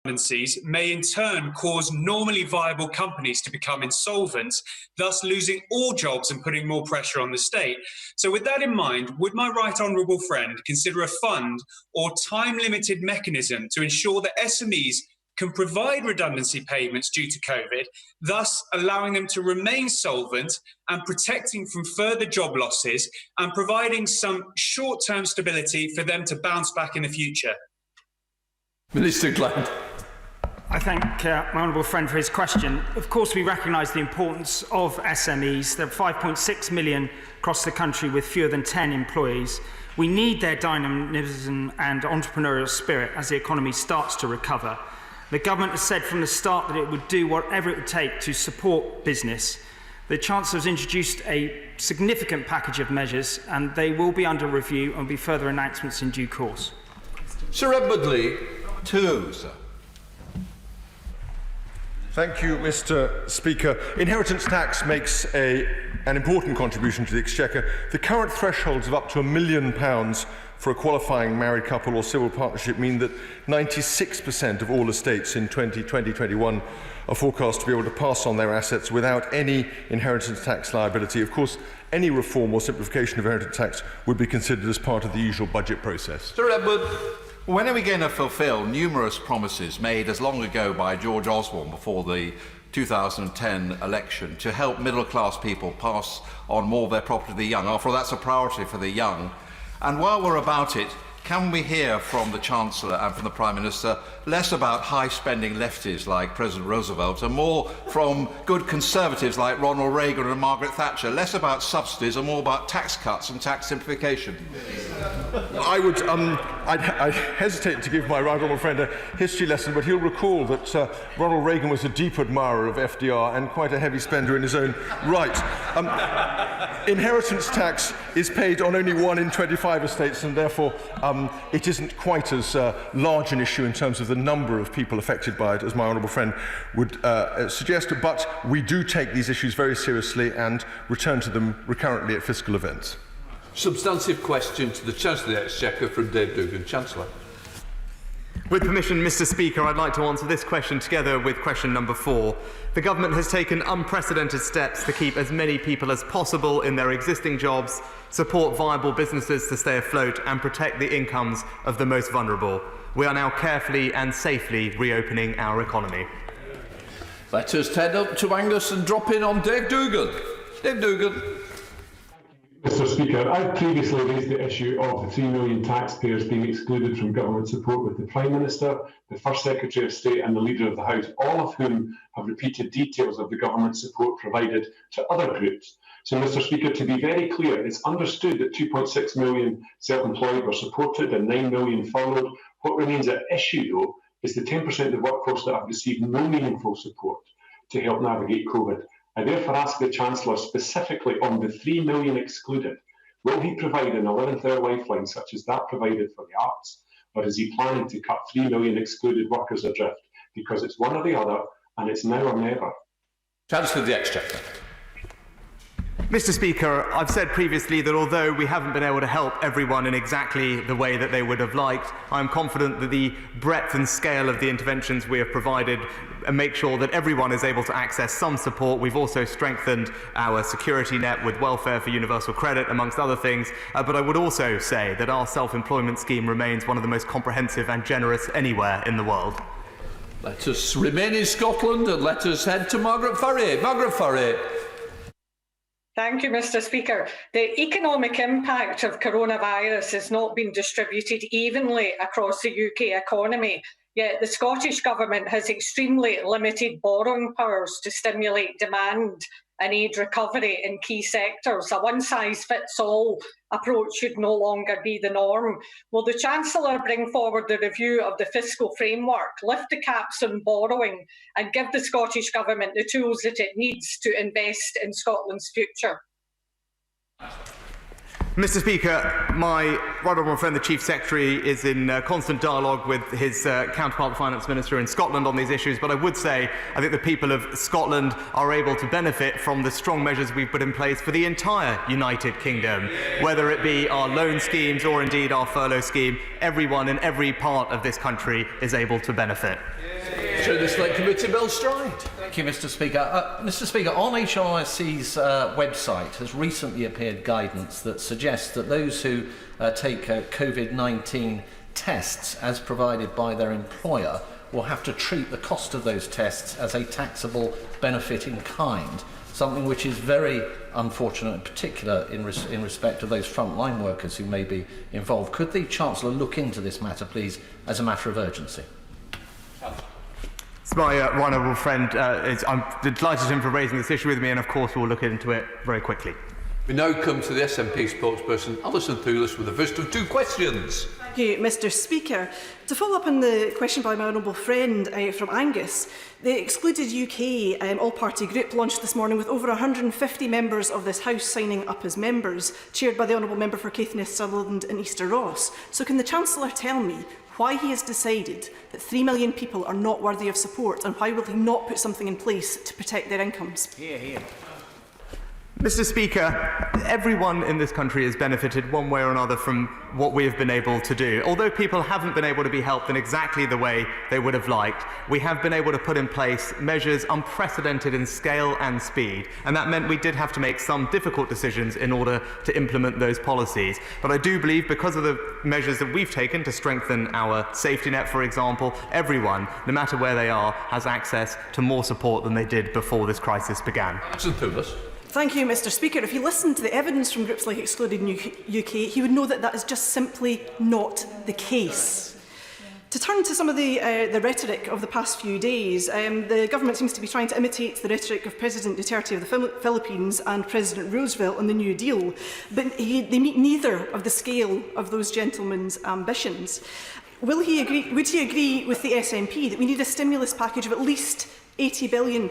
redundancies may in turn cause normally viable companies to become insolvent, thus losing all jobs and putting more pressure on the state. So with that in mind, would my right honourable friend consider a fund or time-limited mechanism to ensure that SMEs can provide redundancy payments due to COVID, thus allowing them to remain solvent and protecting from further job losses and providing some short-term stability for them to bounce back in the future? Minister Glenn. I thank my honourable friend for his question. Of course, we recognise the importance of SMEs. There are 5.6 million across the country with fewer than 10 employees. We need their dynamism and entrepreneurial spirit as the economy starts to recover. The government has said from the start that it would do whatever it would take to support business. The Chancellor has introduced a significant package of measures, and they will be under review and will be further announcements in due course. Sir Edward Lee. Two, sir. Thank you, Mr. Speaker. Inheritance tax makes an important contribution to the Exchequer. The current thresholds of up to £1 million for a qualifying married couple or civil partnership mean that 96% of all estates in 2020-21 are forecast to be able to pass on their assets without any inheritance tax liability. Of course, any reform or simplification of inheritance tax would be considered as part of the usual budget process. Sir Edward. When are we going to fulfil numerous promises made as long ago by George Osborne before the 2010 election to help middle-class people pass on more of their property to the young? After all, that's a priority for the young. And while we're about it, can we hear from the Chancellor and from the Prime Minister less about high-spending lefties like President Roosevelt and more from good Conservatives like Ronald Reagan and Margaret Thatcher, less about subsidies and more about tax cuts and tax simplification? I hesitate to give my right honourable friend a history lesson, but he'll recall that Ronald Reagan was a deep admirer of FDR and quite a heavy spender in his own right. Inheritance tax is paid on only 1 in 25 estates, and therefore it isn't quite as large an issue in terms of the number of people affected by it as my honourable friend would suggest, but we do take these issues very seriously and return to them recurrently at fiscal events. Substantive question to the Chancellor of the Exchequer from Dave Dugan. Chancellor. With permission, Mr. Speaker, I'd like to answer this question together with question number 4. The government has taken unprecedented steps to keep as many people as possible in their existing jobs, support viable businesses to stay afloat and protect the incomes of the most vulnerable. We are now carefully and safely reopening our economy. Let us head up to Angus and drop in on Dave Dugan. Dave Dugan. Mr. Speaker, I've previously raised the issue of the 3 million taxpayers being excluded from government support with the Prime Minister, the First Secretary of State and the Leader of the House, all of whom have repeated details of the government support provided to other groups. So, Mr. Speaker, to be very clear, it's understood that 2.6 million self-employed were supported and 9 million followed. What remains at issue, though, is the 10% of the workforce that have received no meaningful support to help navigate COVID. I therefore ask the Chancellor specifically on the 3 million excluded, will he provide an 11th hour lifeline such as that provided for the arts, or is he planning to cut 3 million excluded workers adrift? Because it's one or the other, and it's now or never. Chancellor of the Exchequer. Mr. Speaker, I've said previously that although we haven't been able to help everyone in exactly the way that they would have liked, I'm confident that the breadth and scale of the interventions we have provided make sure that everyone is able to access some support. We've also strengthened our security net with welfare for universal credit, amongst other things. But I would also say that our self-employment scheme remains one of the most comprehensive and generous anywhere in the world. Let us remain in Scotland and let us head to Margaret Furry. Margaret Furry. Thank you, Mr. Speaker. The economic impact of coronavirus has not been distributed evenly across the UK economy, yet the Scottish Government has extremely limited borrowing powers to stimulate demand and aid recovery in key sectors. A one-size-fits-all approach should no longer be the norm. Will the Chancellor bring forward the review of the fiscal framework, lift the caps on borrowing and give the Scottish Government the tools that it needs to invest in Scotland's future? Mr. Speaker, my right honourable friend, the Chief Secretary, is in constant dialogue with his counterpart, the Finance Minister in Scotland, on these issues. But I would say I think the people of Scotland are able to benefit from the strong measures we've put in place for the entire United Kingdom, whether it be our loan schemes or indeed our furlough scheme. Everyone in every part of this country is able to benefit. Through the Select Committee, Bill Stride. Thank you, Mr. Speaker. Mr. Speaker, on HMRC's website has recently appeared guidance that suggests that those who take COVID-19 tests as provided by their employer will have to treat the cost of those tests as a taxable benefit in kind, something which is very unfortunate, in particular in respect of those frontline workers who may be involved. Could the Chancellor look into this matter, please, as a matter of urgency? It's my right honourable friend. I'm delighted to him for raising this issue with me, and of course we'll look into it very quickly. We now come to the SNP spokesperson, Alison Thewlis, with the first of 2 questions. Thank you, Mr. Speaker. To follow up on the question by my honourable friend from Angus, the Excluded UK all-party group launched this morning with over 150 members of this House signing up as members, chaired by the honourable member for Caithness, Sutherland and Easter Ross. So can the Chancellor tell me why he has decided that 3 million people are not worthy of support, and why will he not put something in place to protect their incomes? Hear, hear. Mr. Speaker, everyone in this country has benefited one way or another from what we have been able to do. Although people haven't been able to be helped in exactly the way they would have liked, we have been able to put in place measures unprecedented in scale and speed, and that meant we did have to make some difficult decisions in order to implement those policies. But I do believe, because of the measures that we've taken to strengthen our safety net, for example, everyone, no matter where they are, has access to more support than they did before this crisis began. Alison Thewlis. Thank you, Mr. Speaker. If you listen to the evidence from groups like Excluded UK, he would know that that is just simply not the case. To turn to some of the rhetoric of the past few days, the government seems to be trying to imitate the rhetoric of President Duterte of the Philippines and President Roosevelt on the New Deal, but they meet neither of the scale of those gentlemen's ambitions. Would he agree with the SNP that we need a stimulus package of at least £80 billion,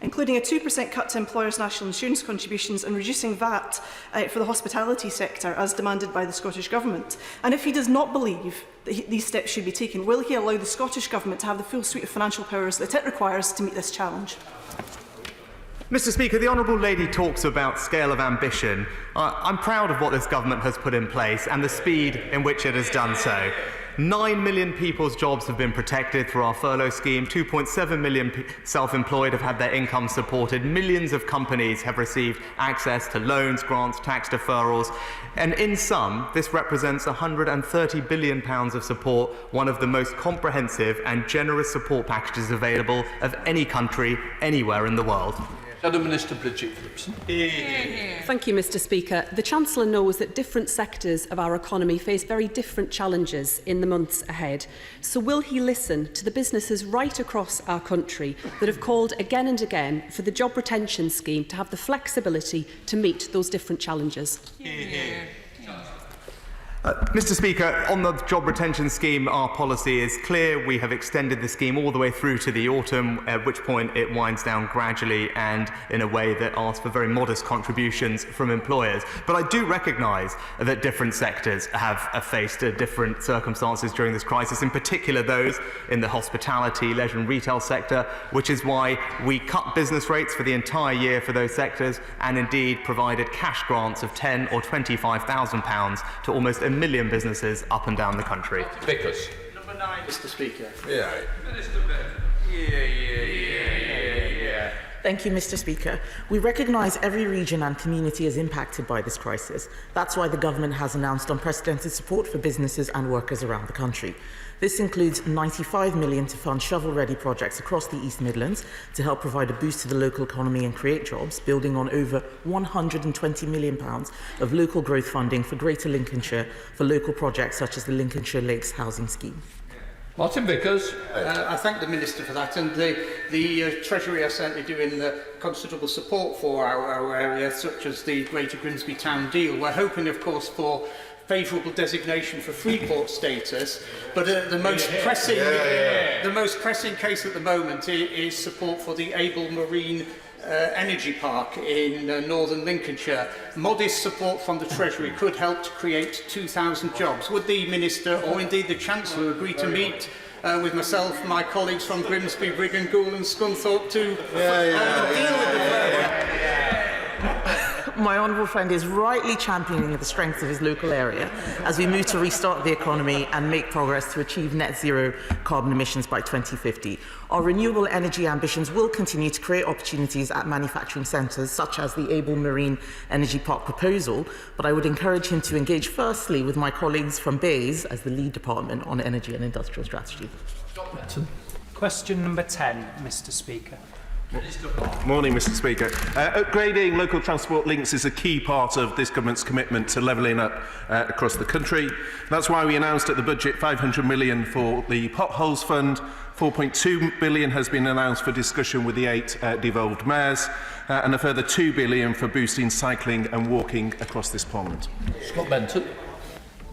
including a 2% cut to employers' national insurance contributions and reducing VAT for the hospitality sector, as demanded by the Scottish Government? And if he does not believe that these steps should be taken, will he allow the Scottish Government to have the full suite of financial powers that it requires to meet this challenge? Mr. Speaker, the Honourable Lady talks about scale of ambition. I'm proud of what this government has put in place and the speed in which it has done so. 9 million people's jobs have been protected through our furlough scheme. 2.7 million self-employed have had their income supported. Millions of companies have received access to loans, grants, tax deferrals. And in sum, this represents £130 billion of support, one of the most comprehensive and generous support packages available of any country anywhere in the world. Shadow Minister Bridget Phillipson. Thank you, Mr. Speaker. The Chancellor knows that different sectors of our economy face very different challenges in the months ahead. So will he listen to the businesses right across our country that have called again and again for the job retention scheme to have the flexibility to meet those different challenges? Mr. Speaker, on the job retention scheme, our policy is clear. We have extended the scheme all the way through to the autumn, at which point it winds down gradually and in a way that asks for very modest contributions from employers. But I do recognise that different sectors have faced different circumstances during this crisis, in particular those in the hospitality, leisure and retail sector, which is why we cut business rates for the entire year for those sectors and indeed provided cash grants of £10,000 or £25,000 to almost a million businesses up and down the country. Vickers. Number 9, Mr. Speaker. Yeah. Minister Yeah. Thank you, Mr. Speaker. We recognise every region and community is impacted by this crisis. That's why the government has announced unprecedented support for businesses and workers around the country. This includes £95 million to fund shovel-ready projects across the East Midlands to help provide a boost to the local economy and create jobs, building on over £120 million of local growth funding for Greater Lincolnshire for local projects such as the Lincolnshire Lakes Housing Scheme. Martin Vickers. I thank the Minister for that, and the Treasury are certainly doing considerable support for our area, such as the Greater Grimsby Town deal. We're hoping, of course, for favourable designation for Freeport status, but the most pressing case at the moment is support for the Able Marine energy park in northern Lincolnshire. Modest support from the Treasury could help to create 2,000 jobs. Would the Minister or indeed the Chancellor agree to meet with myself, my colleagues from Grimsby, Brigham, Goole and Scunthorpe to deal with the My honourable friend is rightly championing the strengths of his local area as we move to restart the economy and make progress to achieve net zero carbon emissions by 2050. Our renewable energy ambitions will continue to create opportunities at manufacturing centres such as the Able Marine Energy Park proposal, but I would encourage him to engage firstly with my colleagues from BEIS as the lead department on energy and industrial strategy. Question number 10, Mr. Speaker. Morning, Mr. Speaker. Upgrading local transport links is a key part of this government's commitment to levelling up across the country. That's why we announced at the budget £500 million for the Potholes Fund. £4.2 billion has been announced for discussion with the 8 devolved mayors, and a further £2 billion for boosting cycling and walking across this Parliament. Scott Benton.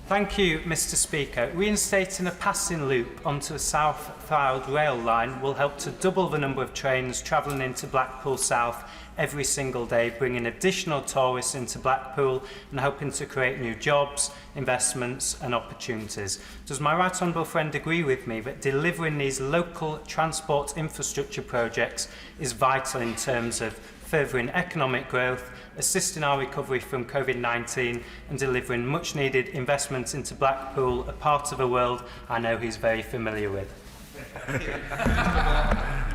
Thank you, Mr. Speaker. Reinstating a passing loop onto the South Fylde rail line will help to double the number of trains travelling into Blackpool South every single day, bringing additional tourists into Blackpool and helping to create new jobs, investments and opportunities. Does my right honourable friend agree with me that delivering these local transport infrastructure projects is vital in terms of furthering economic growth, assisting our recovery from COVID-19 and delivering much needed investments into Blackpool, a part of the world I know he's very familiar with?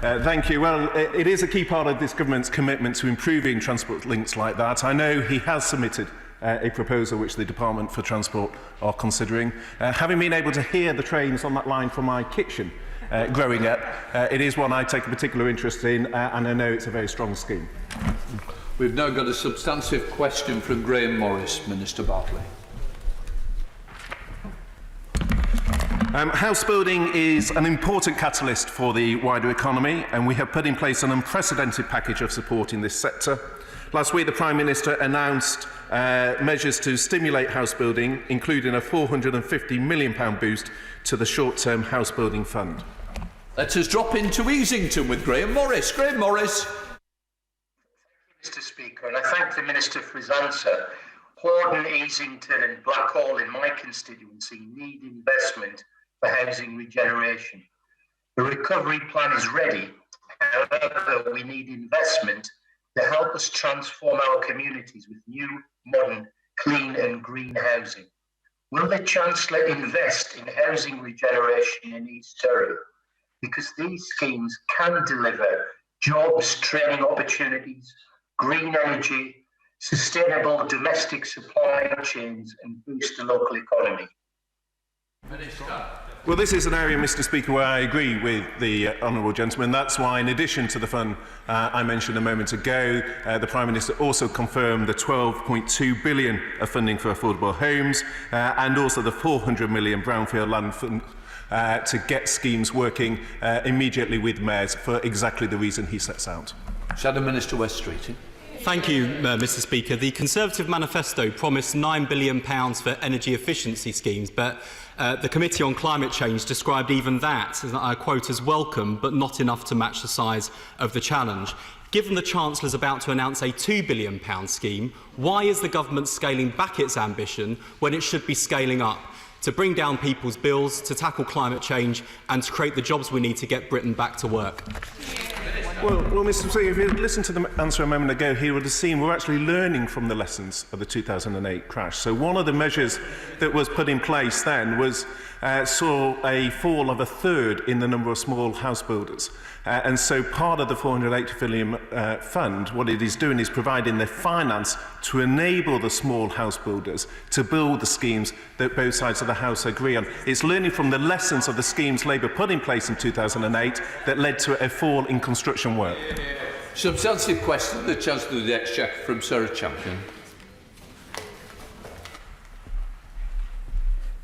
Thank you. Well, it is a key part of this government's commitment to improving transport links like that. I know he has submitted a proposal which the Department for Transport are considering. Having been able to hear the trains on that line from my kitchen growing up, it is one I take a particular interest in, and I know it's a very strong scheme. We've now got a substantive question from Graham Morris. Minister Bartley. House building is an important catalyst for the wider economy, and we have put in place an unprecedented package of support in this sector. Last week, the Prime Minister announced measures to stimulate house building, including a £450 million boost to the short-term house building fund. Let us drop into Easington with Graham Morris. Graham Morris. Mr. Speaker, and I thank the Minister for his answer. Horden, Easington and Blackhall in my constituency need investment for housing regeneration. The recovery plan is ready. However, we need investment to help us transform our communities with new, modern, clean and green housing. Will the Chancellor invest in housing regeneration in East Surrey? Because these schemes can deliver jobs, training opportunities, green energy, sustainable domestic supply chains and boost the local economy. Well, this is an area, Mr. Speaker, where I agree with the honourable gentleman. That's why, in addition to the fund I mentioned a moment ago, the Prime Minister also confirmed the £12.2 billion of funding for affordable homes and also the £400 million brownfield land fund to get schemes working immediately with mayors for exactly the reason he sets out. Shadow Minister West Streeting. Thank you, Mr. Speaker. The Conservative manifesto promised £9 billion for energy efficiency schemes, but the Committee on Climate Change described even that, as I quote, as welcome, but not enough to match the size of the challenge. Given the Chancellor is about to announce a £2 billion scheme, why is the government scaling back its ambition when it should be scaling up to bring down people's bills, to tackle climate change and to create the jobs we need to get Britain back to work? Well, Mr. Speaker, if you listened to the answer a moment ago, he would have seen we're actually learning from the lessons of the 2008 crash. So one of the measures that was put in place then was saw a fall of a third in the number of small house builders. And so part of the £480 billion fund, what it is doing is providing the finance to enable the small house builders to build the schemes that both sides of the House agree on. It's learning from the lessons of the schemes Labour put in place in 2008 that led to a fall in construction work. Substantive question, the Chancellor of the Exchequer from Sarah Champion.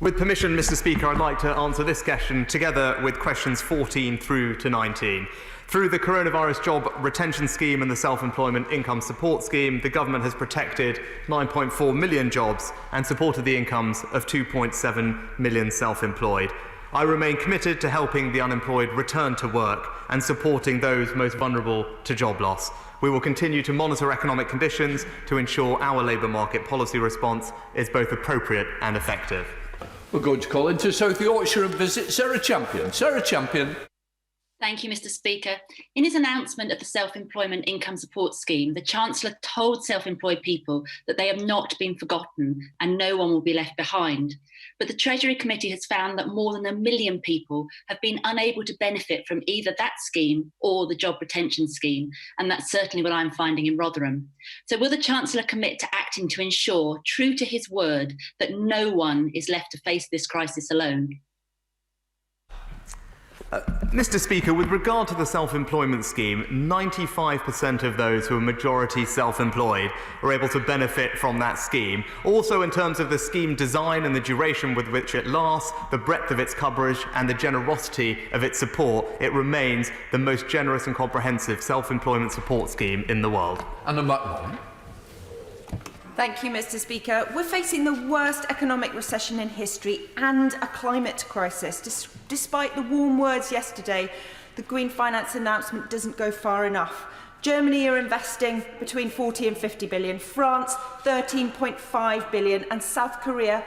With permission, Mr. Speaker, I'd like to answer this question together with questions 14 through to 19. Through the Coronavirus Job Retention Scheme and the Self-Employment Income Support Scheme, the government has protected 9.4 million jobs and supported the incomes of 2.7 million self-employed. I remain committed to helping the unemployed return to work and supporting those most vulnerable to job loss. We will continue to monitor economic conditions to ensure our labour market policy response is both appropriate and effective. We're going to call into South Yorkshire and visit Sarah Champion. Sarah Champion. Thank you, Mr. Speaker. In his announcement of the Self-Employment Income Support Scheme, the Chancellor told self-employed people that they have not been forgotten and no one will be left behind. But the Treasury Committee has found that more than 1 million people have been unable to benefit from either that scheme or the job retention scheme, and that's certainly what I'm finding in Rotherham. So will the Chancellor commit to acting to ensure, true to his word, that no one is left to face this crisis alone? Mr. Speaker, with regard to the self-employment scheme, 95% of those who are majority self-employed are able to benefit from that scheme. Also, in terms of the scheme design and the duration with which it lasts, the breadth of its coverage and the generosity of its support, it remains the most generous and comprehensive self-employment support scheme in the world. Anna McMahon. Thank you, Mr. Speaker. We're facing the worst economic recession in history and a climate crisis. Despite the warm words yesterday, the Green Finance announcement doesn't go far enough. Germany are investing between 40 and 50 billion, France 13.5 billion, and South Korea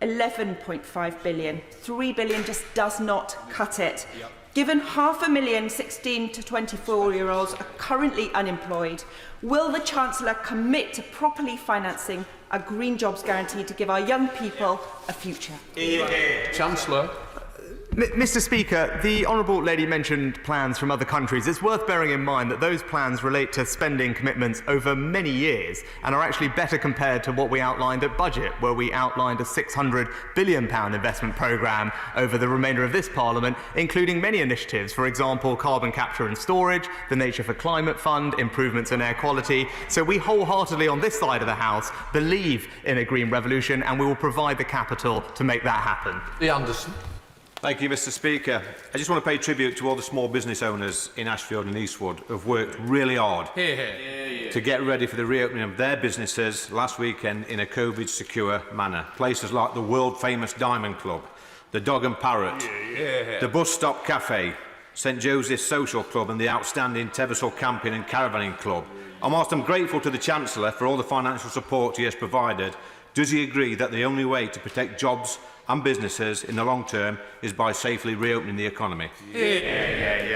11.5 billion. 3 billion just does not cut it. Yep. Given 500,000 16 to 24-year-olds are currently unemployed, will the Chancellor commit to properly financing a green jobs guarantee to give our young people a future? Chancellor. Mr. Speaker, the Honourable Lady mentioned plans from other countries. It's worth bearing in mind that those plans relate to spending commitments over many years and are actually better compared to what we outlined at budget, where we outlined a £600 billion investment programme over the remainder of this Parliament, including many initiatives, for example, carbon capture and storage, the Nature for Climate Fund, improvements in air quality. So we wholeheartedly on this side of the House believe in a green revolution, and we will provide the capital to make that happen. Lee Anderson. Thank you, Mr. Speaker. I just want to pay tribute to all the small business owners in Ashfield and Eastwood who have worked really hard to get ready for the reopening of their businesses last weekend in a COVID-secure manner. Places like the world-famous Diamond Club, the Dog and Parrot, the Bus Stop Cafe, St Joseph's Social Club and the outstanding Teversall Camping and Caravanning Club. And whilst I'm grateful to the Chancellor for all the financial support he has provided, does he agree that the only way to protect jobs and businesses in the long term is by safely reopening the economy?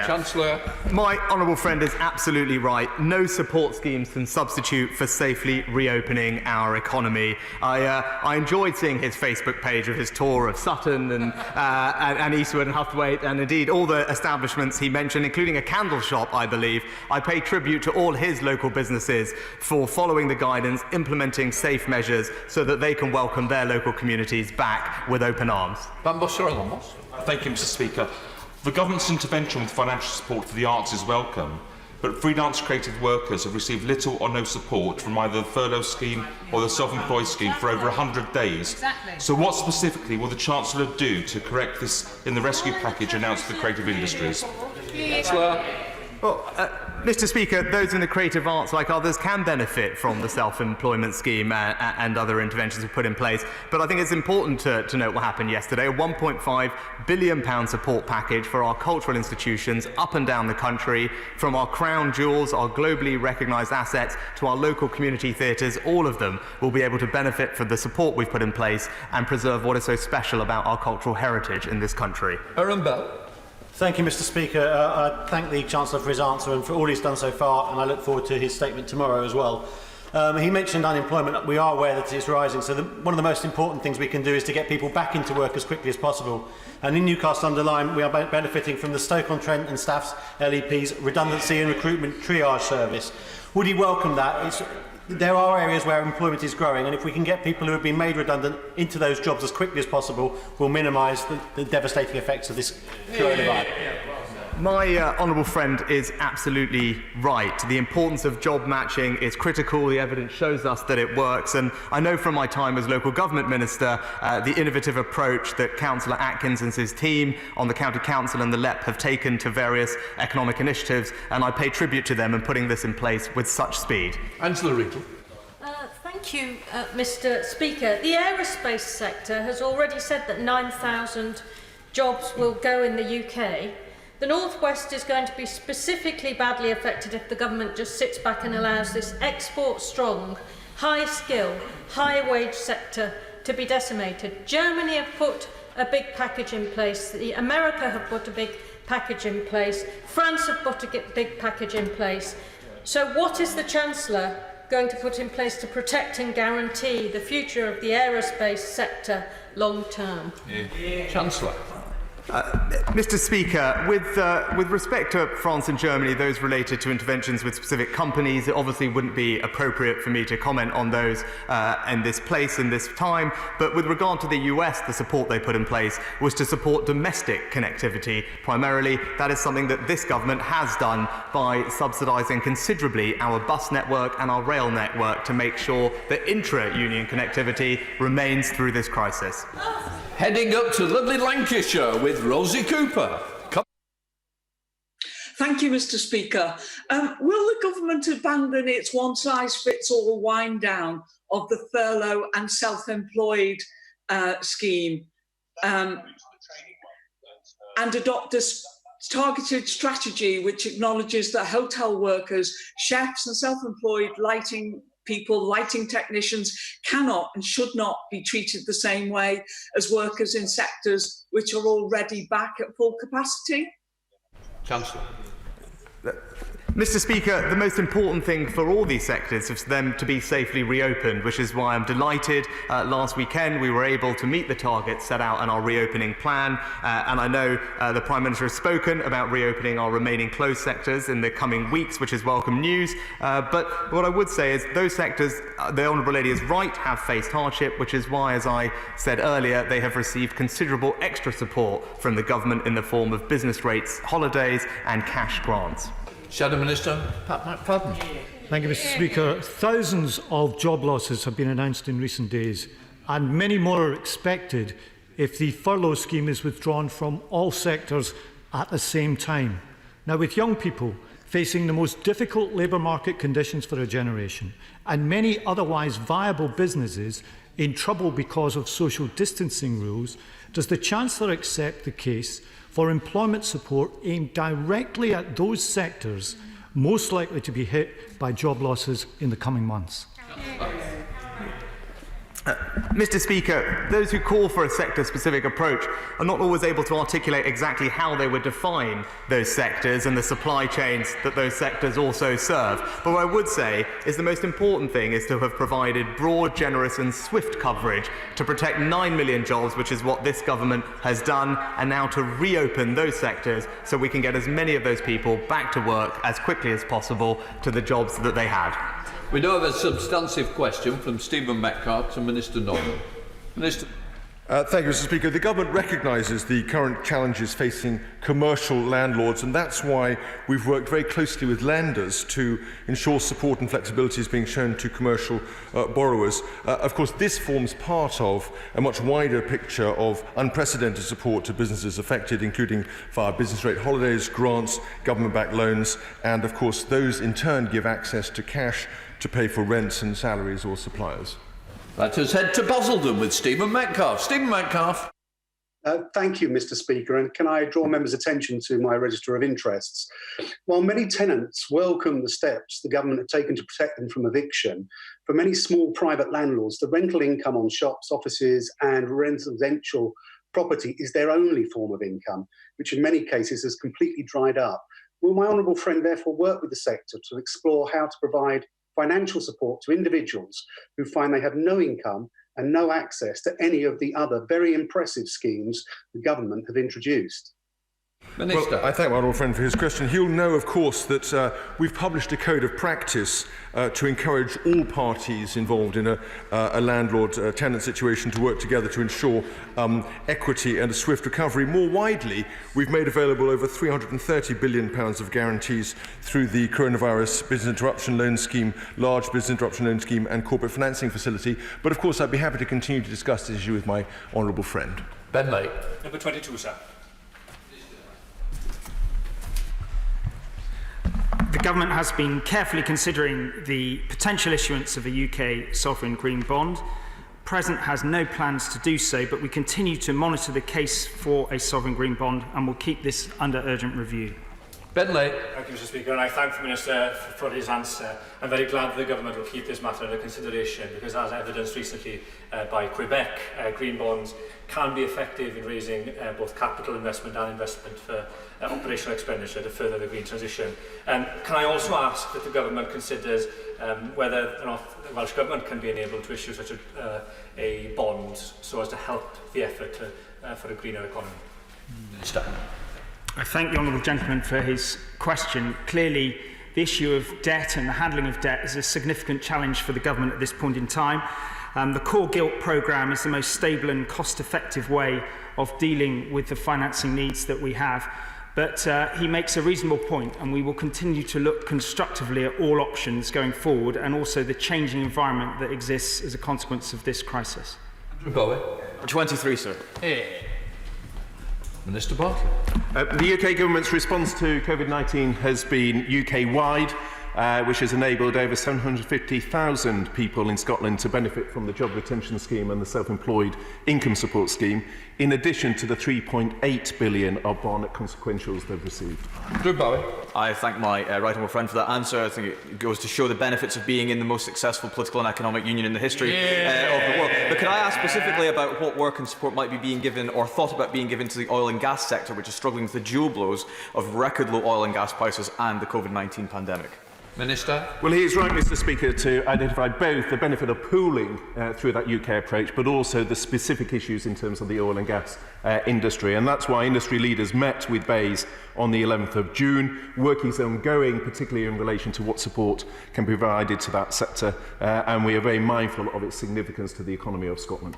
Chancellor. My honourable friend is absolutely right. No support schemes can substitute for safely reopening our economy. I enjoyed seeing his Facebook page of his tour of Sutton and Eastwood and Huthwaite, and indeed all the establishments he mentioned, including a candle shop, I believe. I pay tribute to all his local businesses for following the guidance, implementing safe measures so that they can welcome their local communities back with open arms. Thank you, Mr. Speaker. The government's intervention with financial support for the arts is welcome, but freelance creative workers have received little or no support from either the furlough scheme or the self-employed scheme for over 100 days. Exactly. So what specifically will the Chancellor do to correct this in the rescue package announced for the creative industries? Well, Mr. Speaker, those in the creative arts, like others, can benefit from the self-employment scheme and other interventions we've put in place. But I think it's important to note what happened yesterday. A £1.5 billion support package for our cultural institutions up and down the country, from our crown jewels, our globally recognised assets, to our local community theatres. All of them will be able to benefit from the support we've put in place and preserve what is so special about our cultural heritage in this country. Aaron Bell. Thank you, Mr. Speaker. I thank the Chancellor for his answer and for all he's done so far, and I look forward to his statement tomorrow as well. He mentioned unemployment. We are aware that it's rising, so one of the most important things we can do is to get people back into work as quickly as possible. And in Newcastle-under-Lyme, we are benefiting from the Stoke-on-Trent and staff's LEP's redundancy and recruitment triage service. Would he welcome that? There are areas where employment is growing, and if we can get people who have been made redundant into those jobs as quickly as possible, we'll minimise the devastating effects of this coronavirus. My honourable friend is absolutely right. The importance of job matching is critical. The evidence shows us that it works. And I know from my time as local government minister, the innovative approach that Councillor Atkins and his team on the County Council and the LEP have taken to various economic initiatives, and I pay tribute to them in putting this in place with such speed. Angela Riddle. Thank you, Mr. Speaker. The aerospace sector has already said that 9,000 jobs will go in the UK, the North West is going to be specifically badly affected if the government just sits back and allows this export-strong, high-skill, high-wage sector to be decimated. Germany have put a big package in place. America have put a big package in place. France have put a big package in place. So what is the Chancellor going to put in place to protect and guarantee the future of the aerospace sector long term? Chancellor. Mr. Speaker, with respect to France and Germany, those related to interventions with specific companies, it obviously wouldn't be appropriate for me to comment on those in this place, in this time. But with regard to the US, the support they put in place was to support domestic connectivity. Primarily, that is something that this government has done by subsidising considerably our bus network and our rail network to make sure that intra-union connectivity remains through this crisis. Heading up to lovely Lancashire with Rosie Cooper. Thank you, Mr. Speaker. Will the government abandon its one-size-fits-all wind-down of the furlough and self-employed scheme and adopt a targeted strategy which acknowledges that hotel workers, chefs and self-employed lighting technicians cannot and should not be treated the same way as workers in sectors which are already back at full capacity? Chancellor. Mr. Speaker, the most important thing for all these sectors is for them to be safely reopened, which is why I'm delighted last weekend we were able to meet the targets set out in our reopening plan. And I know the Prime Minister has spoken about reopening our remaining closed sectors in the coming weeks, which is welcome news. But what I would say is those sectors, the Honourable Lady is right, have faced hardship, which is why, as I said earlier, they have received considerable extra support from the government in the form of business rates, holidays and cash grants. Shadow Minister, Pat McFadden. Thank you, Mr. Speaker. Thousands of job losses have been announced in recent days, and many more are expected if the furlough scheme is withdrawn from all sectors at the same time. Now, with young people facing the most difficult labour market conditions for a generation, and many otherwise viable businesses in trouble because of social distancing rules, does the Chancellor accept the case for employment support aimed directly at those sectors most likely to be hit by job losses in the coming months? Mr. Speaker, those who call for a sector-specific approach are not always able to articulate exactly how they would define those sectors and the supply chains that those sectors also serve. But what I would say is the most important thing is to have provided broad, generous and swift coverage to protect 9 million jobs, which is what this government has done, and now to reopen those sectors so we can get as many of those people back to work as quickly as possible to the jobs that they had. We now have a substantive question from Stephen Metcalfe to Minister Norman. Minister. Thank you, Mr. Speaker. The government recognises the current challenges facing commercial landlords, and that's why we've worked very closely with lenders to ensure support and flexibility is being shown to commercial borrowers. Of course, this forms part of a much wider picture of unprecedented support to businesses affected, including via business rate holidays, grants, government-backed loans, and of course those in turn give access to cash to pay for rents and salaries or suppliers. Let us head to Basildon with Stephen Metcalfe. Stephen Metcalfe. Thank you, Mr. Speaker, and can I draw members' attention to my register of interests? While many tenants welcome the steps the government have taken to protect them from eviction, for many small private landlords, the rental income on shops, offices and residential property is their only form of income, which in many cases has completely dried up. Will my honourable friend therefore work with the sector to explore how to provide financial support to individuals who find they have no income and no access to any of the other very impressive schemes the government have introduced? Minister. Well, I thank my honourable friend for his question. He'll know, of course, that we've published a code of practice to encourage all parties involved in a landlord-tenant situation to work together to ensure equity and a swift recovery. More widely, we've made available over £330 billion of guarantees through the Coronavirus Business Interruption Loan Scheme, Large Business Interruption Loan Scheme and Corporate Financing Facility. But, of course, I'd be happy to continue to discuss this issue with my honourable friend. Ben Lake. Number 22, sir. The government has been carefully considering the potential issuance of a UK sovereign green bond. present has no plans to do so, but we continue to monitor the case for a sovereign green bond and will keep this under urgent review. Bentley. Thank you, Mr. Speaker, and I thank the Minister for his answer. I'm very glad that the Government will keep this matter under consideration because, as evidenced recently by Quebec, green bonds can be effective in raising both capital investment and investment for operational expenditure to further the green transition. Can I also ask that the Government considers whether or not the Welsh Government can be enabled to issue such a bond so as to help the effort for a greener economy? Minister. I thank the honourable gentleman for his question. Clearly, the issue of debt and the handling of debt is a significant challenge for the government at this point in time. The Core Gilt programme is the most stable and cost-effective way of dealing with the financing needs that we have. But he makes a reasonable point, and we will continue to look constructively at all options going forward and also the changing environment that exists as a consequence of this crisis. Bowie. 23, sir. Minister Bartlett. The UK Government's response to COVID-19 has been UK-wide, which has enabled over 750,000 people in Scotland to benefit from the Job Retention Scheme and the Self-Employed Income Support Scheme, in addition to the £3.8 billion of bond consequentials they've received. Drew Bowie. I thank my right honourable friend for that answer. I think it goes to show the benefits of being in the most successful political and economic union in the history of the world. But can I ask specifically about what work and support might be being given or thought about being given to the oil and gas sector, which is struggling with the dual blows of record low oil and gas prices and the COVID-19 pandemic? Minister. Well, he is right, Mr. Speaker, to identify both the benefit of pooling through that UK approach, but also the specific issues in terms of the oil and gas industry. And that's why industry leaders met with BEIS on the 11th of June. Work is ongoing, particularly in relation to what support can be provided to that sector. And we are very mindful of its significance to the economy of Scotland.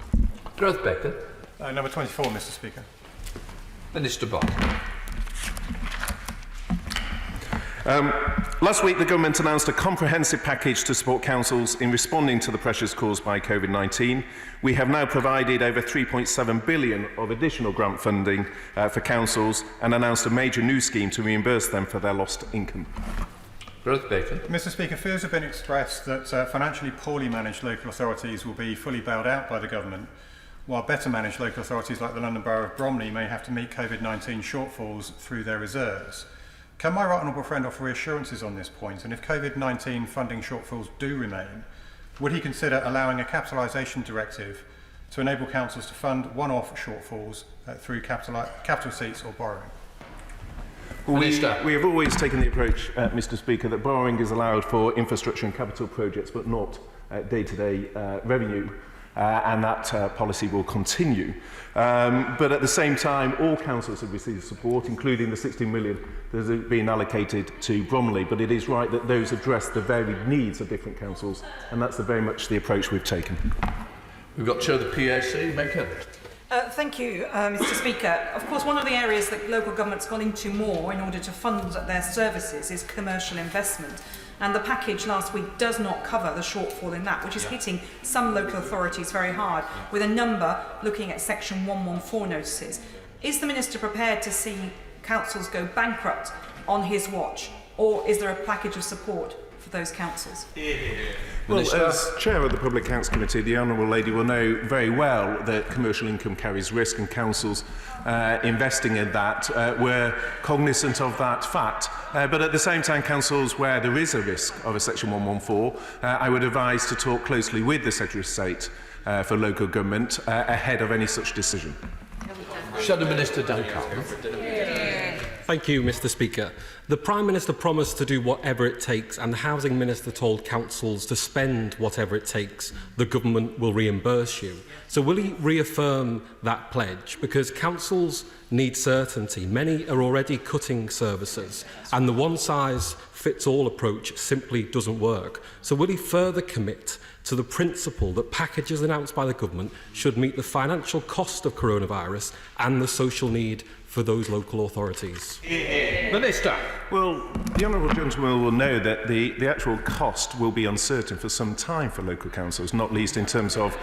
Gareth Becker. Number 24, Mr. Speaker. Minister Bartlett. Last week, the Government announced a comprehensive package to support councils in responding to the pressures caused by COVID-19. We have now provided over £3.7 billion of additional grant funding for councils and announced a major new scheme to reimburse them for their lost income. Mr. Speaker, fears have been expressed that financially poorly managed local authorities will be fully bailed out by the Government, while better managed local authorities like the London Borough of Bromley may have to meet COVID-19 shortfalls through their reserves. Can my right honourable friend offer reassurances on this point? And if COVID-19 funding shortfalls do remain, would he consider allowing a capitalisation directive to enable councils to fund one-off shortfalls through capital receipts or borrowing? Well, we have always taken the approach, Mr. Speaker, that borrowing is allowed for infrastructure and capital projects, but not day-to-day revenue. And that policy will continue. But at the same time, all councils have received support, including the 16 million that has been allocated to Bromley. But it is right that those address the varied needs of different councils, and that's very much the approach we've taken. We've got Chair of the PAC, Megan. Thank you, Mr. Speaker. Of course, one of the areas that local government's gone into more in order to fund their services is commercial investment. And the package last week does not cover the shortfall in that, which is hitting some local authorities very hard, with a number looking at Section 114 notices. Is the Minister prepared to see councils go bankrupt on his watch, or is there a package of support for those councils? Well, as Chair of the Public Accounts Committee, the Honourable Lady will know very well that commercial income carries risk, and councils investing in that were cognisant of that fact. But at the same time, councils where there is a risk of a Section 114, I would advise to talk closely with the Secretary of State for local government ahead of any such decision. Shadow Minister Dan Carter. Thank you, Mr. Speaker. The Prime Minister promised to do whatever it takes, and the Housing Minister told councils to spend whatever it takes. The government will reimburse you. So will he reaffirm that pledge? Because councils need certainty. Many are already cutting services, and the one-size-fits-all approach simply doesn't work. So will he further commit to the principle that packages announced by the government should meet the financial cost of coronavirus and the social need for those local authorities? Minister. Well, the Honourable Gentleman will know that the actual cost will be uncertain for some time for local councils, not least in terms of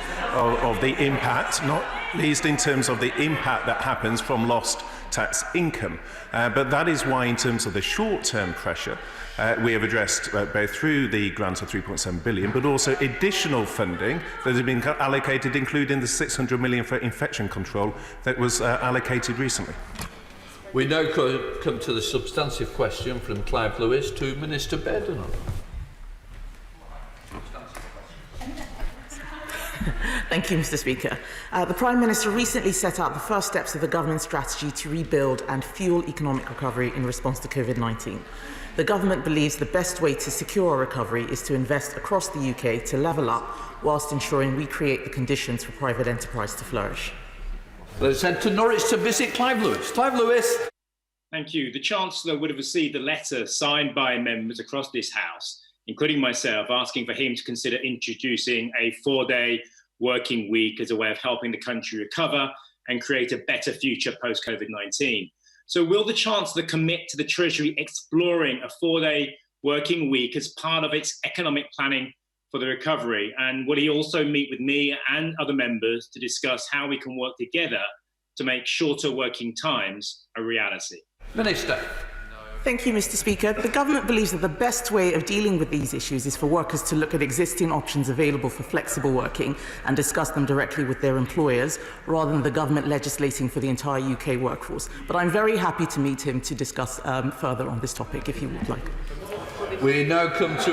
the impact, not least in terms of the impact that happens from lost tax income. But that is why, in terms of the short-term pressure, we have addressed both through the grant of £3.7 billion, but also additional funding that has been allocated, including the £600 million for infection control that was allocated recently. We now come to the substantive question from Clive Lewis to Minister Baird. Thank you, Mr. Speaker. The Prime Minister recently set out the first steps of the government strategy to rebuild and fuel economic recovery in response to COVID-19. The government believes the best way to secure a recovery is to invest across the UK to level up, whilst ensuring we create the conditions for private enterprise to flourish. Let's head to Norwich to visit Clive Lewis. Clive Lewis. Thank you. The Chancellor would have received a letter signed by members across this House, including myself, asking for him to consider introducing a 4-day working week as a way of helping the country recover and create a better future post-COVID-19. So will the Chancellor commit to the Treasury exploring a 4-day working week as part of its economic planning for the recovery? And will he also meet with me and other members to discuss how we can work together to make shorter working times a reality? Minister. Thank you, Mr. Speaker. The government believes that the best way of dealing with these issues is for workers to look at existing options available for flexible working and discuss them directly with their employers, rather than the government legislating for the entire UK workforce. But I'm very happy to meet him to discuss further on this topic, if he would like. We now come to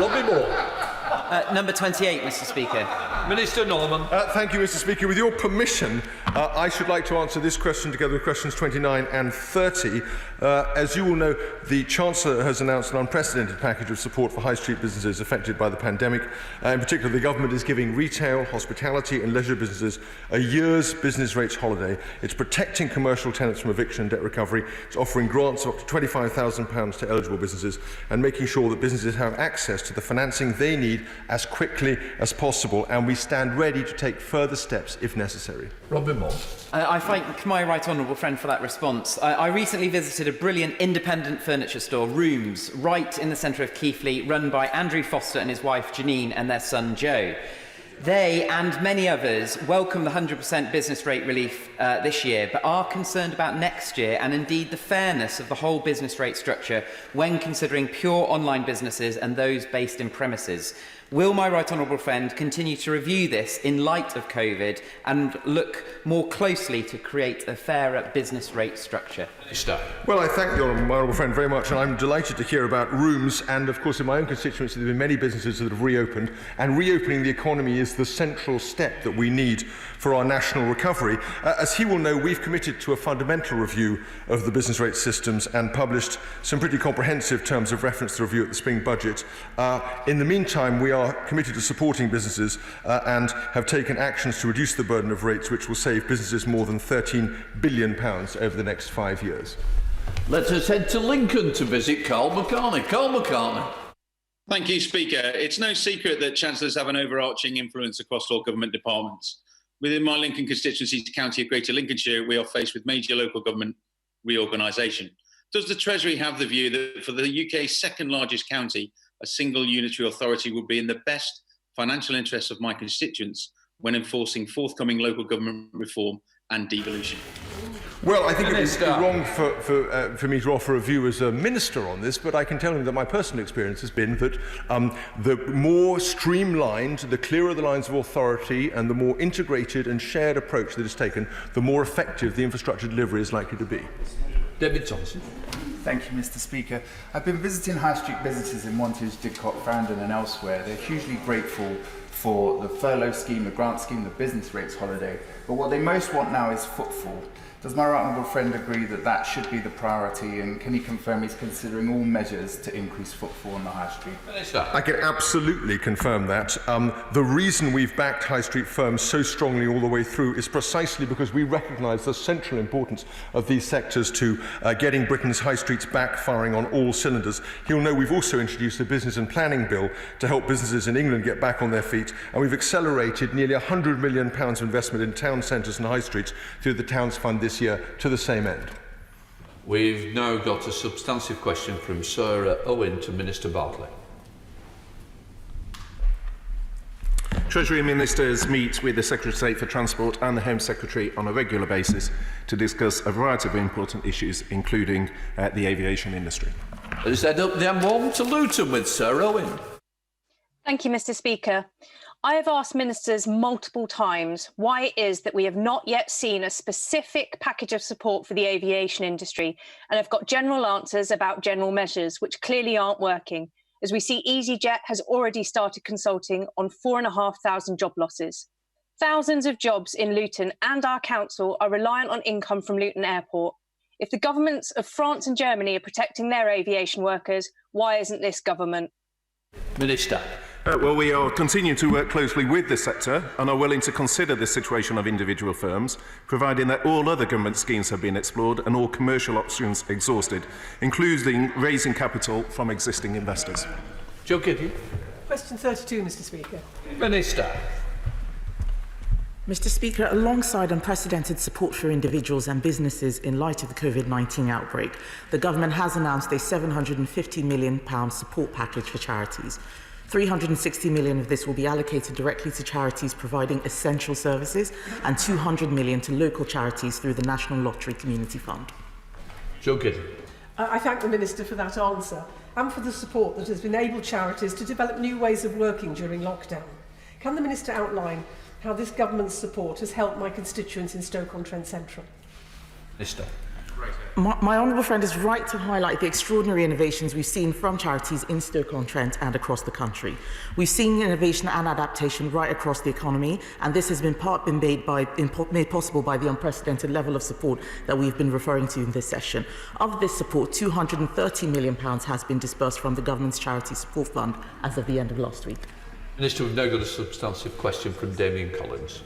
Robbie Moore. Number 28, Mr. Speaker. Minister Norman. Thank you, Mr. Speaker. With your permission, I should like to answer this question together with questions 29 and 30. As you all know, the Chancellor has announced an unprecedented package of support for high street businesses affected by the pandemic. In particular, the government is giving retail, hospitality and leisure businesses a year's business rates holiday. It's protecting commercial tenants from eviction and debt recovery. It's offering grants of up to £25,000 to eligible businesses and making sure that businesses have access to the financing they need as quickly as possible. And we stand ready to take further steps if necessary. Robin Moore. I thank my right honourable friend for that response. I recently visited a brilliant independent furniture store, Rooms, right in the centre of Keighley, run by Andrew Foster and his wife Janine and their son Joe. They and many others welcome the 100% business rate relief this year, but are concerned about next year and indeed the fairness of the whole business rate structure when considering pure online businesses and those based in premises. Will my right honourable friend continue to review this in light of COVID and look more closely to create a fairer business rate structure? Well, I thank my honourable friend very much, and I'm delighted to hear about Rooms. And of course, in my own constituency, there have been many businesses that have reopened, and reopening the economy is the central step that we need for our national recovery. As he will know, we've committed to a fundamental review of the business rate systems and published some pretty comprehensive terms of reference to review at the spring budget. In the meantime, we are committed to supporting businesses and have taken actions to reduce the burden of rates, which will save businesses more than £13 billion over the next 5 years. Let us head to Lincoln to visit Carl McCartney. Carl McCartney. Thank you, Speaker. It's no secret that Chancellors have an overarching influence across all government departments. Within my Lincoln constituency county of Greater Lincolnshire, we are faced with major local government reorganisation. Does the Treasury have the view that for the UK's second largest county, a single unitary authority would be in the best financial interests of my constituents when enforcing forthcoming local government reform and devolution? Well, I think it would be wrong for me to offer a view as a minister on this, but I can tell him that my personal experience has been that the more streamlined, the clearer the lines of authority and the more integrated and shared approach that is taken, the more effective the infrastructure delivery is likely to be. David Johnson. Thank you, Mr. Speaker. I've been visiting high street businesses in Wantage, Didcot, Farringdon and elsewhere. They're hugely grateful for the furlough scheme, the grant scheme, the business rates holiday. But what they most want now is footfall. Does my right honourable friend agree that that should be the priority, and can he confirm he's considering all measures to increase footfall on the high street? I can absolutely confirm that. The reason we've backed high street firms so strongly all the way through is precisely because we recognise the central importance of these sectors to getting Britain's high streets back firing on all cylinders. He'll know we've also introduced a business and planning bill to help businesses in England get back on their feet, and we've accelerated nearly £100 million of investment in town centres and high streets through the Towns Fund this year to the same end. We've now got a substantive question from Sir Owen to Minister Bartley. Treasury Ministers meet with the Secretary of State for Transport and the Home Secretary on a regular basis to discuss a variety of important issues, including the aviation industry. Let's head up the M1 to Luton with Sir Owen. Thank you, Mr. Speaker. I have asked ministers multiple times why it is that we have not yet seen a specific package of support for the aviation industry, and have got general answers about general measures, which clearly aren't working, as we see EasyJet has already started consulting on 4,500 job losses. Thousands of jobs in Luton and our council are reliant on income from Luton Airport. If the governments of France and Germany are protecting their aviation workers, why isn't this government? Minister. Well, we are continuing to work closely with the sector and are willing to consider the situation of individual firms, providing that all other government schemes have been explored and all commercial options exhausted, including raising capital from existing investors. Joe Gideon. Question 32, Mr. Speaker. Minister. Mr. Speaker, alongside unprecedented support for individuals and businesses in light of the COVID-19 outbreak, the government has announced a £750 million support package for charities. 360 million of this will be allocated directly to charities providing essential services and 200 million to local charities through the National Lottery Community Fund. Joe Gideon. I thank the Minister for that answer and for the support that has enabled charities to develop new ways of working during lockdown. Can the Minister outline how this government's support has helped my constituents in Stoke-on-Trent Central? Minister. My honourable friend is right to highlight the extraordinary innovations we've seen from charities in Stoke-on-Trent and across the country. We've seen innovation and adaptation right across the economy, and this has been made possible by the unprecedented level of support that we've been referring to in this session. Of this support, £230 million has been disbursed from the government's Charity Support Fund as of the end of last week. Minister, we've now got a substantive question from Damien Collins.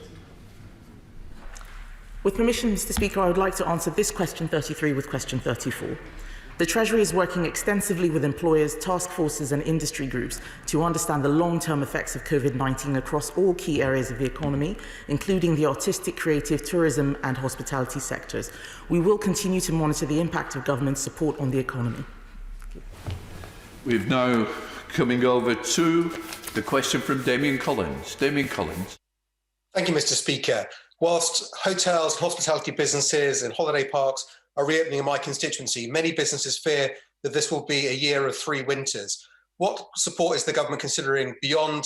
With permission, Mr. Speaker, I would like to answer this question 33 with question 34. The Treasury is working extensively with employers, task forces and industry groups to understand the long-term effects of COVID-19 across all key areas of the economy, including the artistic, creative, tourism and hospitality sectors. We will continue to monitor the impact of government support on the economy. We've now coming over to the question from Damien Collins. Damien Collins. Thank you, Mr. Speaker. Whilst hotels and hospitality businesses and holiday parks are reopening in my constituency, many businesses fear that this will be a year of 3 winters. What support is the government considering beyond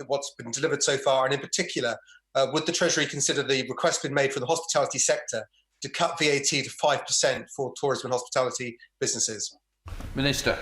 what's been delivered so far? And in particular, would the Treasury consider the request been made for the hospitality sector to cut VAT to 5% for tourism and hospitality businesses? Minister.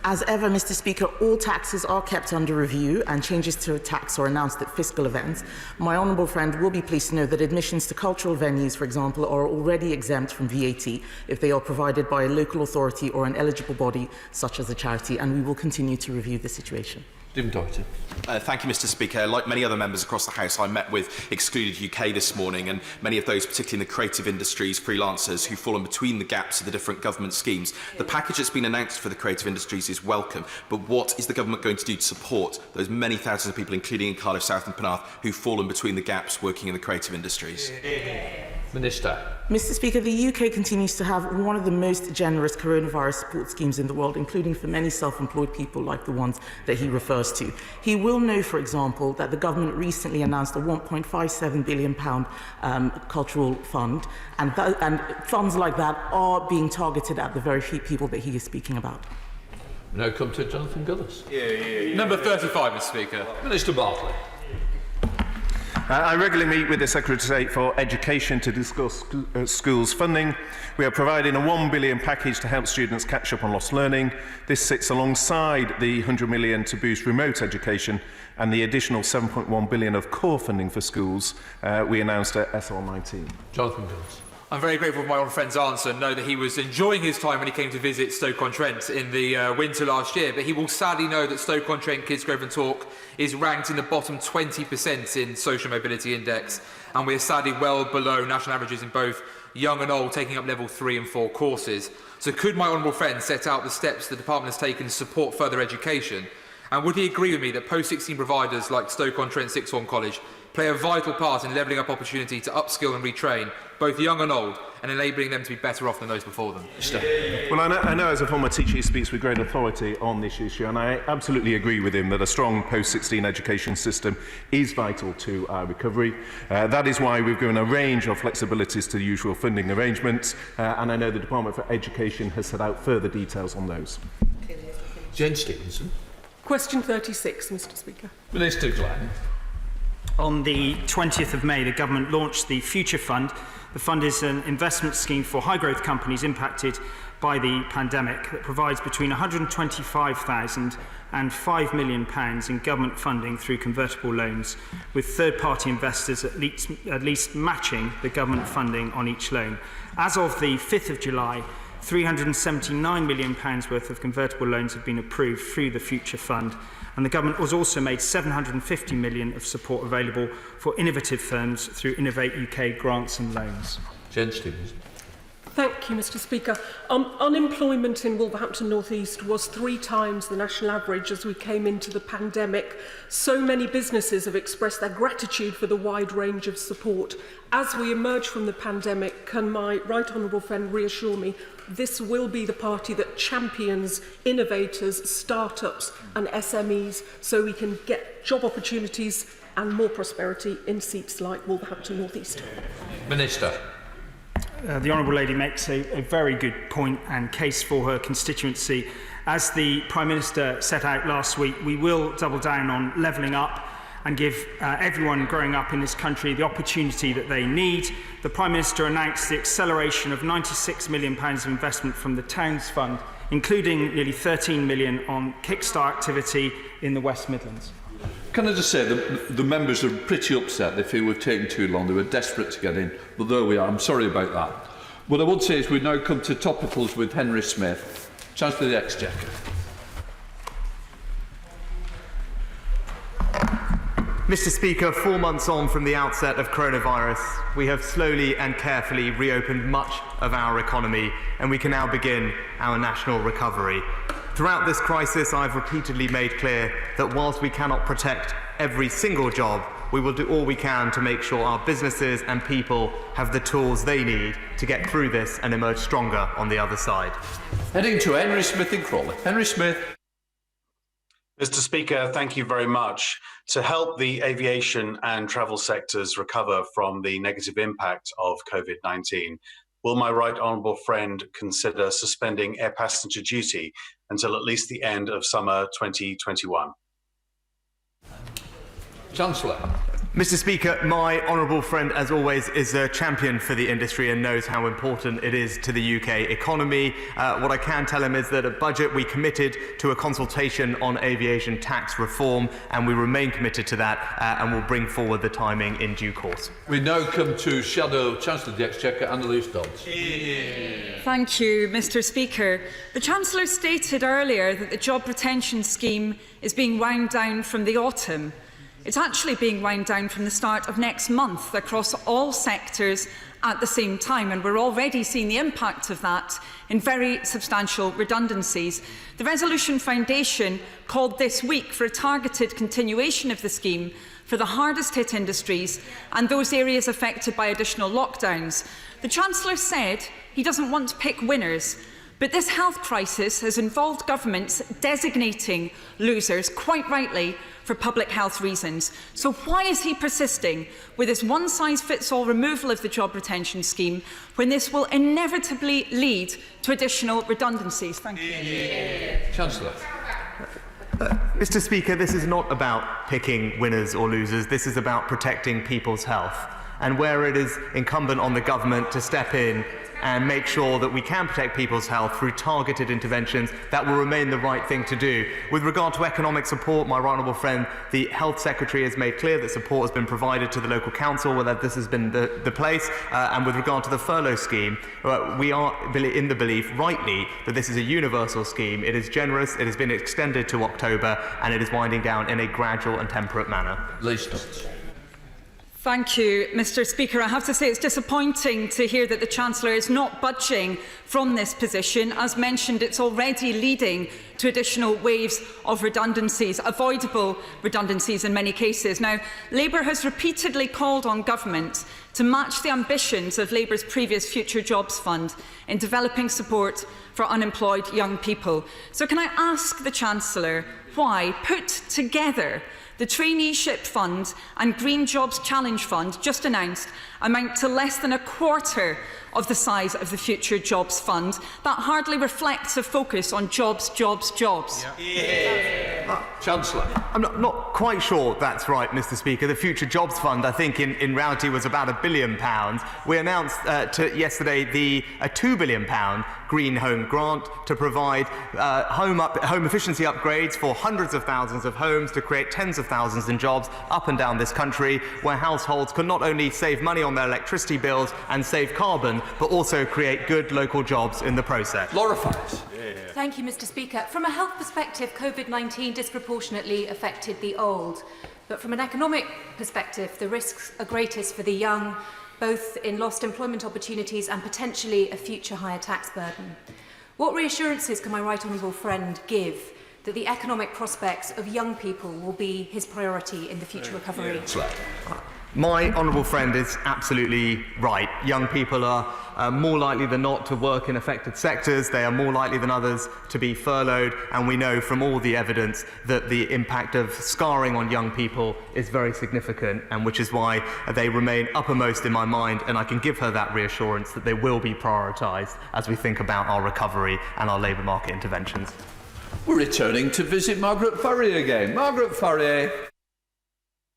As ever, Mr. Speaker, all taxes are kept under review and changes to tax are announced at fiscal events. My honourable friend will be pleased to know that admissions to cultural venues, for example, are already exempt from VAT if they are provided by a local authority or an eligible body, such as a charity, and we will continue to review the situation. Thank you, Mr. Speaker. Like many other members across the House, I met with Excluded UK this morning, and many of those, particularly in the creative industries, freelancers who fall in between the gaps of the different government schemes. The package that's been announced for the creative industries is welcome, but what is the government going to do to support those many thousands of people, including in Cardiff South and Penarth, who fall in between the gaps working in the creative industries? Minister. Mr. Speaker, the UK continues to have one of the most generous coronavirus support schemes in the world, including for many self-employed people like the ones that he refers to. He will know, for example, that the government recently announced a £1.57 billion cultural fund, and funds like that are being targeted at the very few people that he is speaking about. Now come to Jonathan Gillis. Number 35, Mr. Speaker. Minister Bartley. I regularly meet with the Secretary of State for Education to discuss schools funding. We are providing a £1 billion package to help students catch up on lost learning. This sits alongside the £100 million to boost remote education and the additional £7.1 billion of core funding for schools we announced at SR19. Jonathan Gillis. I'm very grateful for my old friend's answer and know that he was enjoying his time when he came to visit Stoke-on-Trent in the winter last year, but he will sadly know that Stoke-on-Trent Kids Grove and Talk is ranked in the bottom 20% in Social Mobility Index, and we are sadly well below national averages in both young and old taking up level 3 and 4 courses. So could my honourable friend set out the steps the department has taken to support further education, And would he agree with me that post-16 providers like Stoke-on-Trent Sixthorn College play a vital part in levelling up opportunity to upskill and retrain both young and old, and enabling them to be better off than those before them? Well, I know as a former teacher he speaks with great authority on this issue, and I absolutely agree with him that a strong post-16 education system is vital to our recovery. That is why we've given a range of flexibilities to the usual funding arrangements, and I know the Department for Education has set out further details on those. Jane Stevenson. Question 36, Mr Speaker. Minister Glenn. On the 20th of May, the government launched the Future Fund. The fund is an investment scheme for high-growth companies impacted by the pandemic that provides between £125,000 and £5 million in government funding through convertible loans, with third-party investors at least matching the government funding on each loan. As of the 5th of July, £379 million worth of convertible loans have been approved through the Future Fund, and the government has also made £750 million of support available for innovative firms through Innovate UK grants and loans. Jen Stevens. Thank you, Mr Speaker. Unemployment in Wolverhampton North East was 3 times the national average as we came into the pandemic. So many businesses have expressed their gratitude for the wide range of support. As we emerge from the pandemic, can my right honourable friend reassure me this will be the party that champions innovators, start-ups and SMEs so we can get job opportunities and more prosperity in seats like Wolverhampton North East? Minister. The Honourable Lady makes a very good point and case for her constituency. As the Prime Minister set out last week, we will double down on levelling up and give everyone growing up in this country the opportunity that they need. The Prime Minister announced the acceleration of £96 million of investment from the Towns Fund, including nearly £13 million on Kickstart activity in the West Midlands. Can I just say that the members are pretty upset. They feel we've taken too long. They were desperate to get in, but there we are. I'm sorry about that. What I would say is we now come to topicals with Henry Smith, Chancellor of the Exchequer. Mr Speaker, 4 months on from the outset of coronavirus, we have slowly and carefully reopened much of our economy, and we can now begin our national recovery. Throughout this crisis, I've repeatedly made clear that whilst we cannot protect every single job, we will do all we can to make sure our businesses and people have the tools they need to get through this and emerge stronger on the other side. Heading to Henry Smith in Crawley. Henry Smith. Mr Speaker, thank you very much. To help the aviation and travel sectors recover from the negative impact of COVID-19, will my right honourable friend consider suspending air passenger duty until at least the end of summer 2021? Chancellor. Mr Speaker, my honourable friend, as always, is a champion for the industry and knows how important it is to the UK economy. What I can tell him is that at Budget we committed to a consultation on aviation tax reform, and we remain committed to that and will bring forward the timing in due course. We now come to Shadow Chancellor of the Exchequer, Annalise Dodds. Thank you, Mr Speaker. The Chancellor stated earlier that the job retention scheme is being wound down from the autumn. It's actually being wound down from the start of next month across all sectors at the same time, and we're already seeing the impact of that in very substantial redundancies. The Resolution Foundation called this week for a targeted continuation of the scheme for the hardest hit industries and those areas affected by additional lockdowns. The Chancellor said he doesn't want to pick winners, but this health crisis has involved governments designating losers, quite rightly, for public health reasons. So why is he persisting with this one-size-fits-all removal of the job retention scheme when this will inevitably lead to additional redundancies? Thank you. Chancellor. Mr Speaker, this is not about picking winners or losers. This is about protecting people's health. And where it is incumbent on the government to step in and make sure that we can protect people's health through targeted interventions, that will remain the right thing to do. With regard to economic support, my right honourable friend, the Health Secretary has made clear that support has been provided to the local council, whether this has been the place. And with regard to the furlough scheme, we are in the belief, rightly, that this is a universal scheme. It is generous, it has been extended to October, and it is winding down in a gradual and temperate manner. Thank you, Mr Speaker. I have to say it's disappointing to hear that the Chancellor is not budging from this position. As mentioned, it's already leading to additional waves of redundancies, avoidable redundancies in many cases. Now, Labour has repeatedly called on government to match the ambitions of Labour's previous Future Jobs Fund in developing support for unemployed young people. So can I ask the Chancellor why put together the Traineeship Fund and Green Jobs Challenge Fund, just announced, amount to less than a quarter of the size of the Future Jobs Fund? That hardly reflects a focus on jobs, jobs, jobs. Chancellor. I'm not quite sure that's right, Mr Speaker. The Future Jobs Fund, I think, in reality was about £1 billion. We announced yesterday a £2 billion Green Home Grant to provide home efficiency upgrades for hundreds of thousands of homes to create tens of thousands in jobs up and down this country, where households can not only save money on their electricity bills and save carbon, but also create good local jobs in the process. Laura Files. Thank you, Mr Speaker. From a health perspective, COVID-19 disproportionately affected the old. But from an economic perspective, the risks are greatest for the young, both in lost employment opportunities and potentially a future higher tax burden. What reassurances can my right honourable friend give that the economic prospects of young people will be his priority in the future recovery? My honourable friend is absolutely right. Young people are more likely than not to work in affected sectors. They are more likely than others to be furloughed. And we know from all the evidence that the impact of scarring on young people is very significant, and which is why they remain uppermost in my mind. And I can give her that reassurance that they will be prioritised as we think about our recovery and our labour market interventions. We're returning to visit Margaret Furrier again. Margaret Furrier.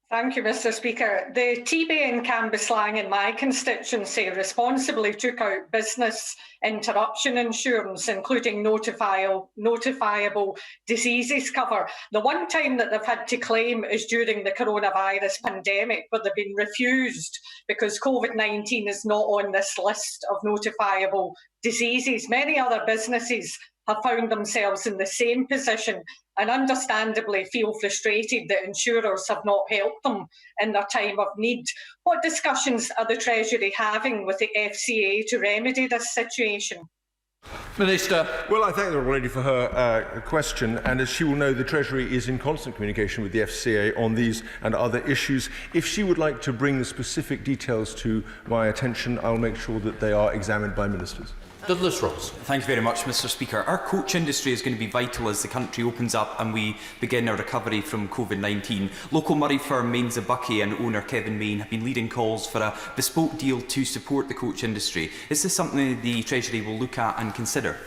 Thank you, Mr Speaker. The TB in Cambuslang in my constituency responsibly took out business interruption insurance, including notifiable diseases cover. The one time that they've had to claim is during the coronavirus pandemic, but they've been refused because COVID-19 is not on this list of notifiable diseases. Many other businesses have found themselves in the same position and understandably feel frustrated that insurers have not helped them in their time of need. What discussions are the Treasury having with the FCA to remedy this situation? Minister. Well, I thank the lady for her question, and as she will know, the Treasury is in constant communication with the FCA on these and other issues. If she would like to bring the specific details to my attention, I'll make sure that they are examined by ministers. Douglas Ross. Thank you very much, Mr Speaker. Our coach industry is going to be vital as the country opens up and we begin our recovery from COVID-19. Local Murray firm Mains Bucky and owner Kevin Main have been leading calls for a bespoke deal to support the coach industry. Is this something the Treasury will look at and consider?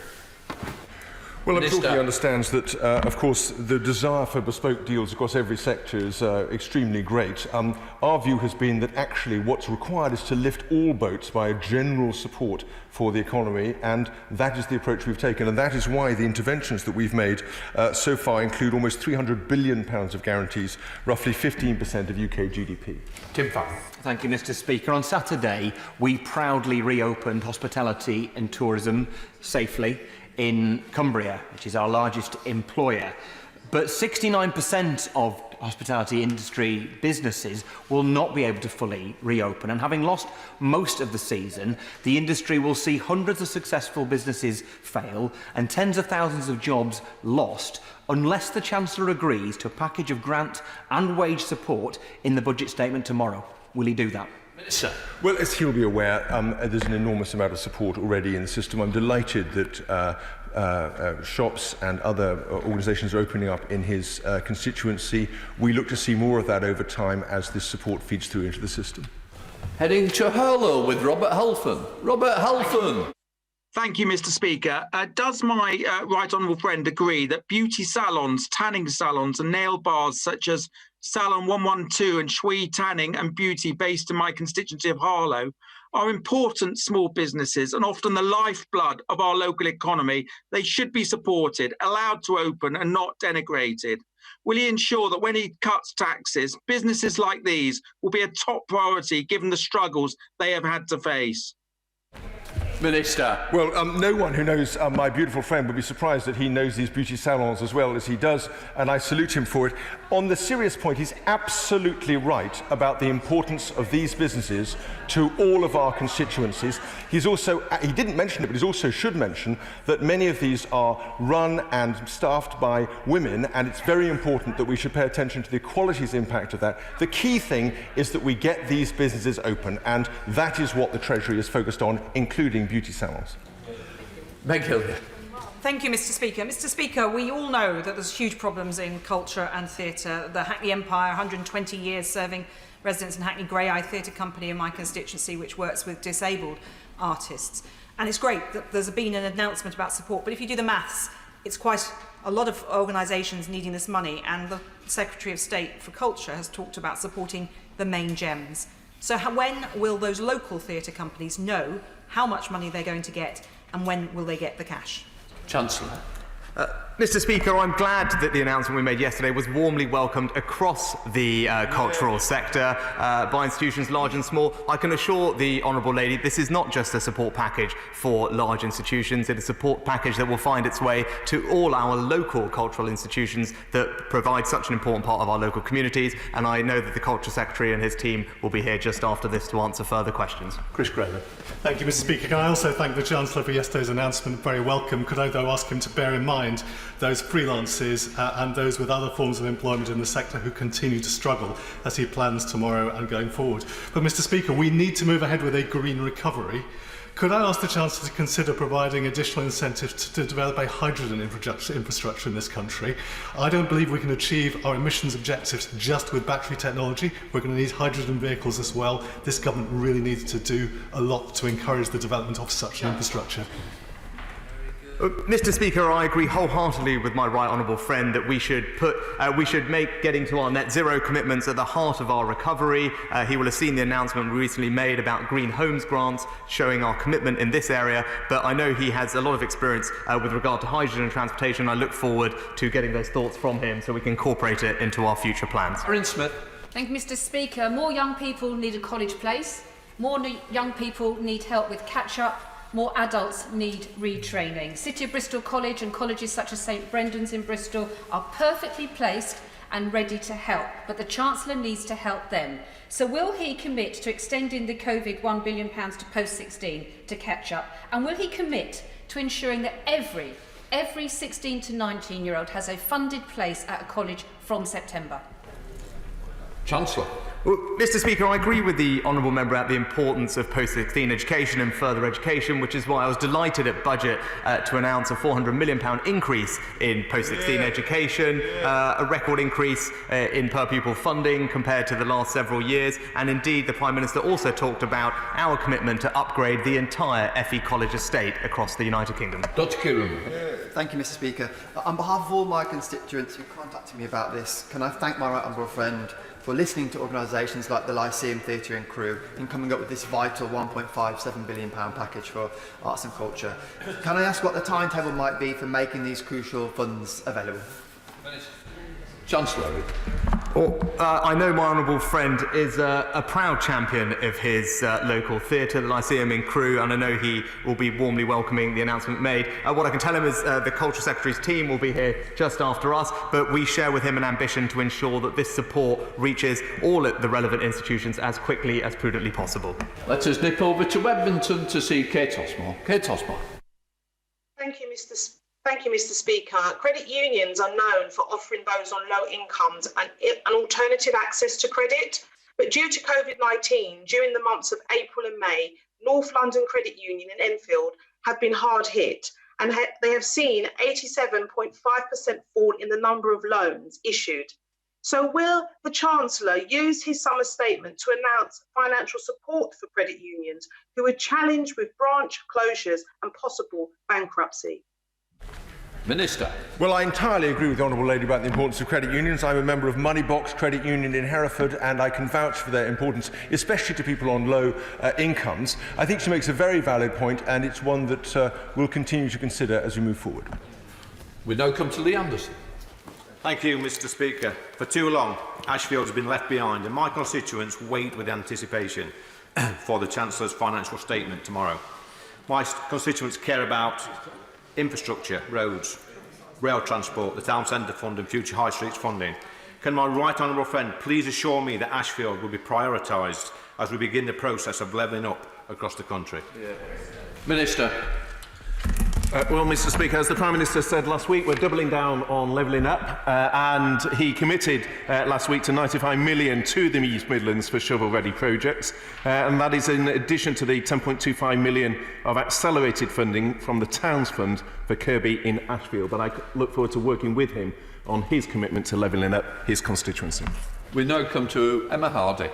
Well, I'm sure he understands that, of course, the desire for bespoke deals across every sector is extremely great. Our view has been that actually what's required is to lift all boats by a general support for the economy, and that is the approach we've taken. And that is why the interventions that we've made so far include almost £300 billion of guarantees, roughly 15% of UK GDP. Tim Farron. Thank you, Mr Speaker. On Saturday, we proudly reopened hospitality and tourism safely in Cumbria, which is our largest employer. But 69% of hospitality industry businesses will not be able to fully reopen. And having lost most of the season, the industry will see hundreds of successful businesses fail and tens of thousands of jobs lost unless the Chancellor agrees to a package of grant and wage support in the budget statement tomorrow. Will he do that? Minister. Well, as he'll be aware, there's an enormous amount of support already in the system. I'm delighted that shops and other organisations are opening up in his constituency. We look to see more of that over time as this support feeds through into the system. Heading to Hurlow with Robert Halfon. Robert Halfon. Thank you, Mr Speaker. Does my right honourable friend agree that beauty salons, tanning salons and nail bars such as Salon 112 and Shui Tanning and Beauty based in my constituency of Harlow are important small businesses and often the lifeblood of our local economy? They should be supported, allowed to open and not denigrated. Will he ensure that when he cuts taxes, businesses like these will be a top priority given the struggles they have had to face? Minister. Well, no one who knows my beautiful friend would be surprised that he knows these beauty salons as well as he does, and I salute him for it. On the serious point, he's absolutely right about the importance of these businesses to all of our constituencies. He didn't mention it, but he also should mention that many of these are run and staffed by women, and it's very important that we should pay attention to the equalities impact of that. The key thing is that we get these businesses open, and that is what the Treasury is focused on, including beauty salons. Meg Hillier. Thank you, Mr. Speaker. Mr. Speaker, we all know that there's huge problems in culture and theatre. The Hackney Empire, 120 years serving residents in Hackney Grey Eye Theatre Company in my constituency, which works with disabled artists. And it's great that there's been an announcement about support, but if you do the maths, it's quite a lot of organisations needing this money, and the Secretary of State for Culture has talked about supporting the main gems. So when will those local theatre companies know how much money they're going to get, and when will they get the cash? Chancellor. Mr. Speaker, I'm glad that the announcement we made yesterday was warmly welcomed across the cultural sector by institutions large and small. I can assure the Honourable Lady this is not just a support package for large institutions, it's a support package that will find its way to all our local cultural institutions that provide such an important part of our local communities, and I know that the Culture Secretary and his team will be here just after this to answer further questions. Chris Graver. Thank you, Mr. Speaker. Can I also thank the Chancellor for yesterday's announcement? Very welcome. Could I, though, ask him to bear in mind those freelancers and those with other forms of employment in the sector who continue to struggle as he plans tomorrow and going forward? But, Mr. Speaker, we need to move ahead with a green recovery. Could I ask the Chancellor to consider providing additional incentives to develop a hydrogen infrastructure in this country? I don't believe we can achieve our emissions objectives just with battery technology. We're going to need hydrogen vehicles as well. This government really needs to do a lot to encourage the development of such an infrastructure. Mr. Speaker, I agree wholeheartedly with my right honourable friend that we should make getting to our net zero commitments at the heart of our recovery. He will have seen the announcement we recently made about green homes grants, showing our commitment in this area. But I know he has a lot of experience with regard to hydrogen and transportation. I look forward to getting those thoughts from him so we can incorporate it into our future plans. Erin Smith. Thank you, Mr. Speaker. More young people need a college place. More young people need help with catch-up. More adults need retraining. City of Bristol College and colleges such as St Brendan's in Bristol are perfectly placed and ready to help, but the Chancellor needs to help them. So will he commit to extending the COVID £1 billion to post-16 to catch up? And will he commit to ensuring that every 16 to 19-year-old has a funded place at a college from September? Chancellor. Well, Mr. Speaker, I agree with the honourable member about the importance of post-16 education and further education, which is why I was delighted at budget to announce a £400 million increase in post-16 education, a record increase in per-pupil funding compared to the last several years, and indeed the Prime Minister also talked about our commitment to upgrade the entire FE College estate across the United Kingdom. Dr. Kieran. Thank you, Mr. Speaker. On behalf of all my constituents who contacted me about this, can I thank my right honourable friend for listening to organisations like the Lyceum Theatre and Crew in coming up with this vital £1.57 billion package for arts and culture. Can I ask what the timetable might be for making these crucial funds available? Chancellor. Well, I know my honourable friend is a proud champion of his local theatre, the Lyceum in Crewe, and I know he will be warmly welcoming the announcement made. What I can tell him is the Culture Secretary's team will be here just after us, but we share with him an ambition to ensure that this support reaches all the relevant institutions as quickly as prudently possible. Let us nip over to Edmonton to see Kate Osmore. Kate Osmore. Thank you, Mr. Speaker. Credit unions are known for offering those on low incomes an alternative access to credit. But due to COVID-19, during the months of April and May, North London Credit Union and Enfield have been hard hit, and they have seen 87.5% fall in the number of loans issued. So will the Chancellor use his summer statement to announce financial support for credit unions who are challenged with branch closures and possible bankruptcy? Minister. Well, I entirely agree with the Honourable Lady about the importance of credit unions. I'm a member of Moneybox Credit Union in Hereford, and I can vouch for their importance, especially to people on low incomes. I think she makes a very valid point, and it's one that we'll continue to consider as we move forward. We now come to Lee Anderson. Thank you, Mr. Speaker. For too long, Ashfield has been left behind, and my constituents wait with anticipation for the Chancellor's financial statement tomorrow. My constituents care about infrastructure, roads, rail transport, the town centre fund and future high streets funding. Can my right honourable friend please assure me that Ashfield will be prioritised as we begin the process of levelling up across the country? Minister. Well, Mr Speaker, as the Prime Minister said last week, we're doubling down on levelling up, and he committed last week to 95 million to the East Midlands for shovel-ready projects, and that is in addition to the 10.25 million of accelerated funding from the Towns Fund for Kirby in Ashfield. But I look forward to working with him on his commitment to levelling up his constituency. We now come to Emma Hardy.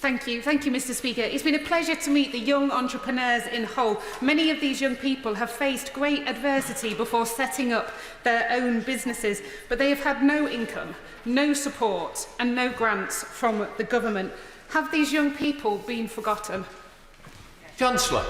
Thank you, Mr Speaker. It's been a pleasure to meet the young entrepreneurs in Hull. Many of these young people have faced great adversity before setting up their own businesses, but they have had no income, no support and no grants from the government. Have these young people been forgotten? Chancellor.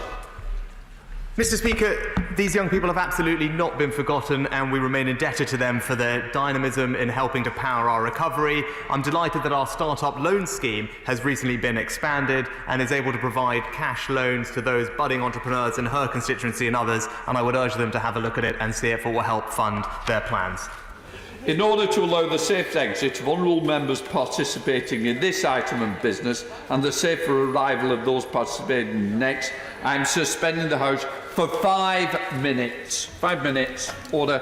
Mr Speaker, these young people have absolutely not been forgotten, and we remain indebted to them for their dynamism in helping to power our recovery. I'm delighted that our startup loan scheme has recently been expanded and is able to provide cash loans to those budding entrepreneurs in her constituency and others, and I would urge them to have a look at it and see if it will help fund their plans. In order to allow the safe exit of honourable members participating in this item of business and the safer arrival of those participating next, I am suspending the House for 5 minutes. 5 minutes. Order.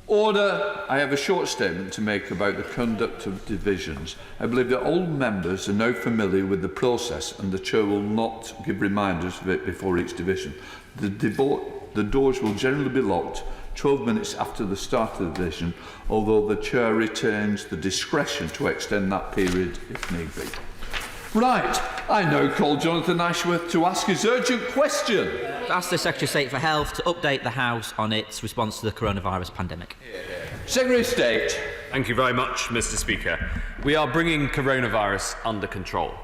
Order. I have a short statement to make about the conduct of divisions. I believe that all members are now familiar with the process and the Chair will not give reminders of it before each division. The doors will generally be locked 12 minutes after the start of the division, although the Chair retains the discretion to extend that period if need be. Right, I now call Jonathan Ashworth to ask his urgent question. Ask the Secretary of State for Health to update the House on its response to the coronavirus pandemic. Secretary of State. Thank you very much, Mr. Speaker. We are bringing coronavirus under control.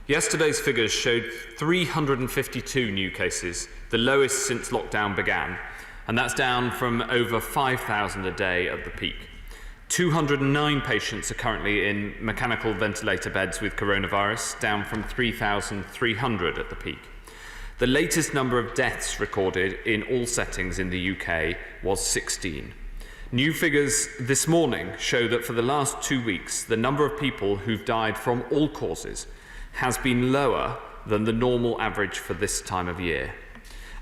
Yesterday's figures showed 352 new cases, the lowest since lockdown began, and that's down from over 5,000 a day at the peak. 209 patients are currently in mechanical ventilator beds with coronavirus, down from 3,300 at the peak. The latest number of deaths recorded in all settings in the UK was 16. New figures this morning show that for the last 2 weeks, the number of people who've died from all causes has been lower than the normal average for this time of year.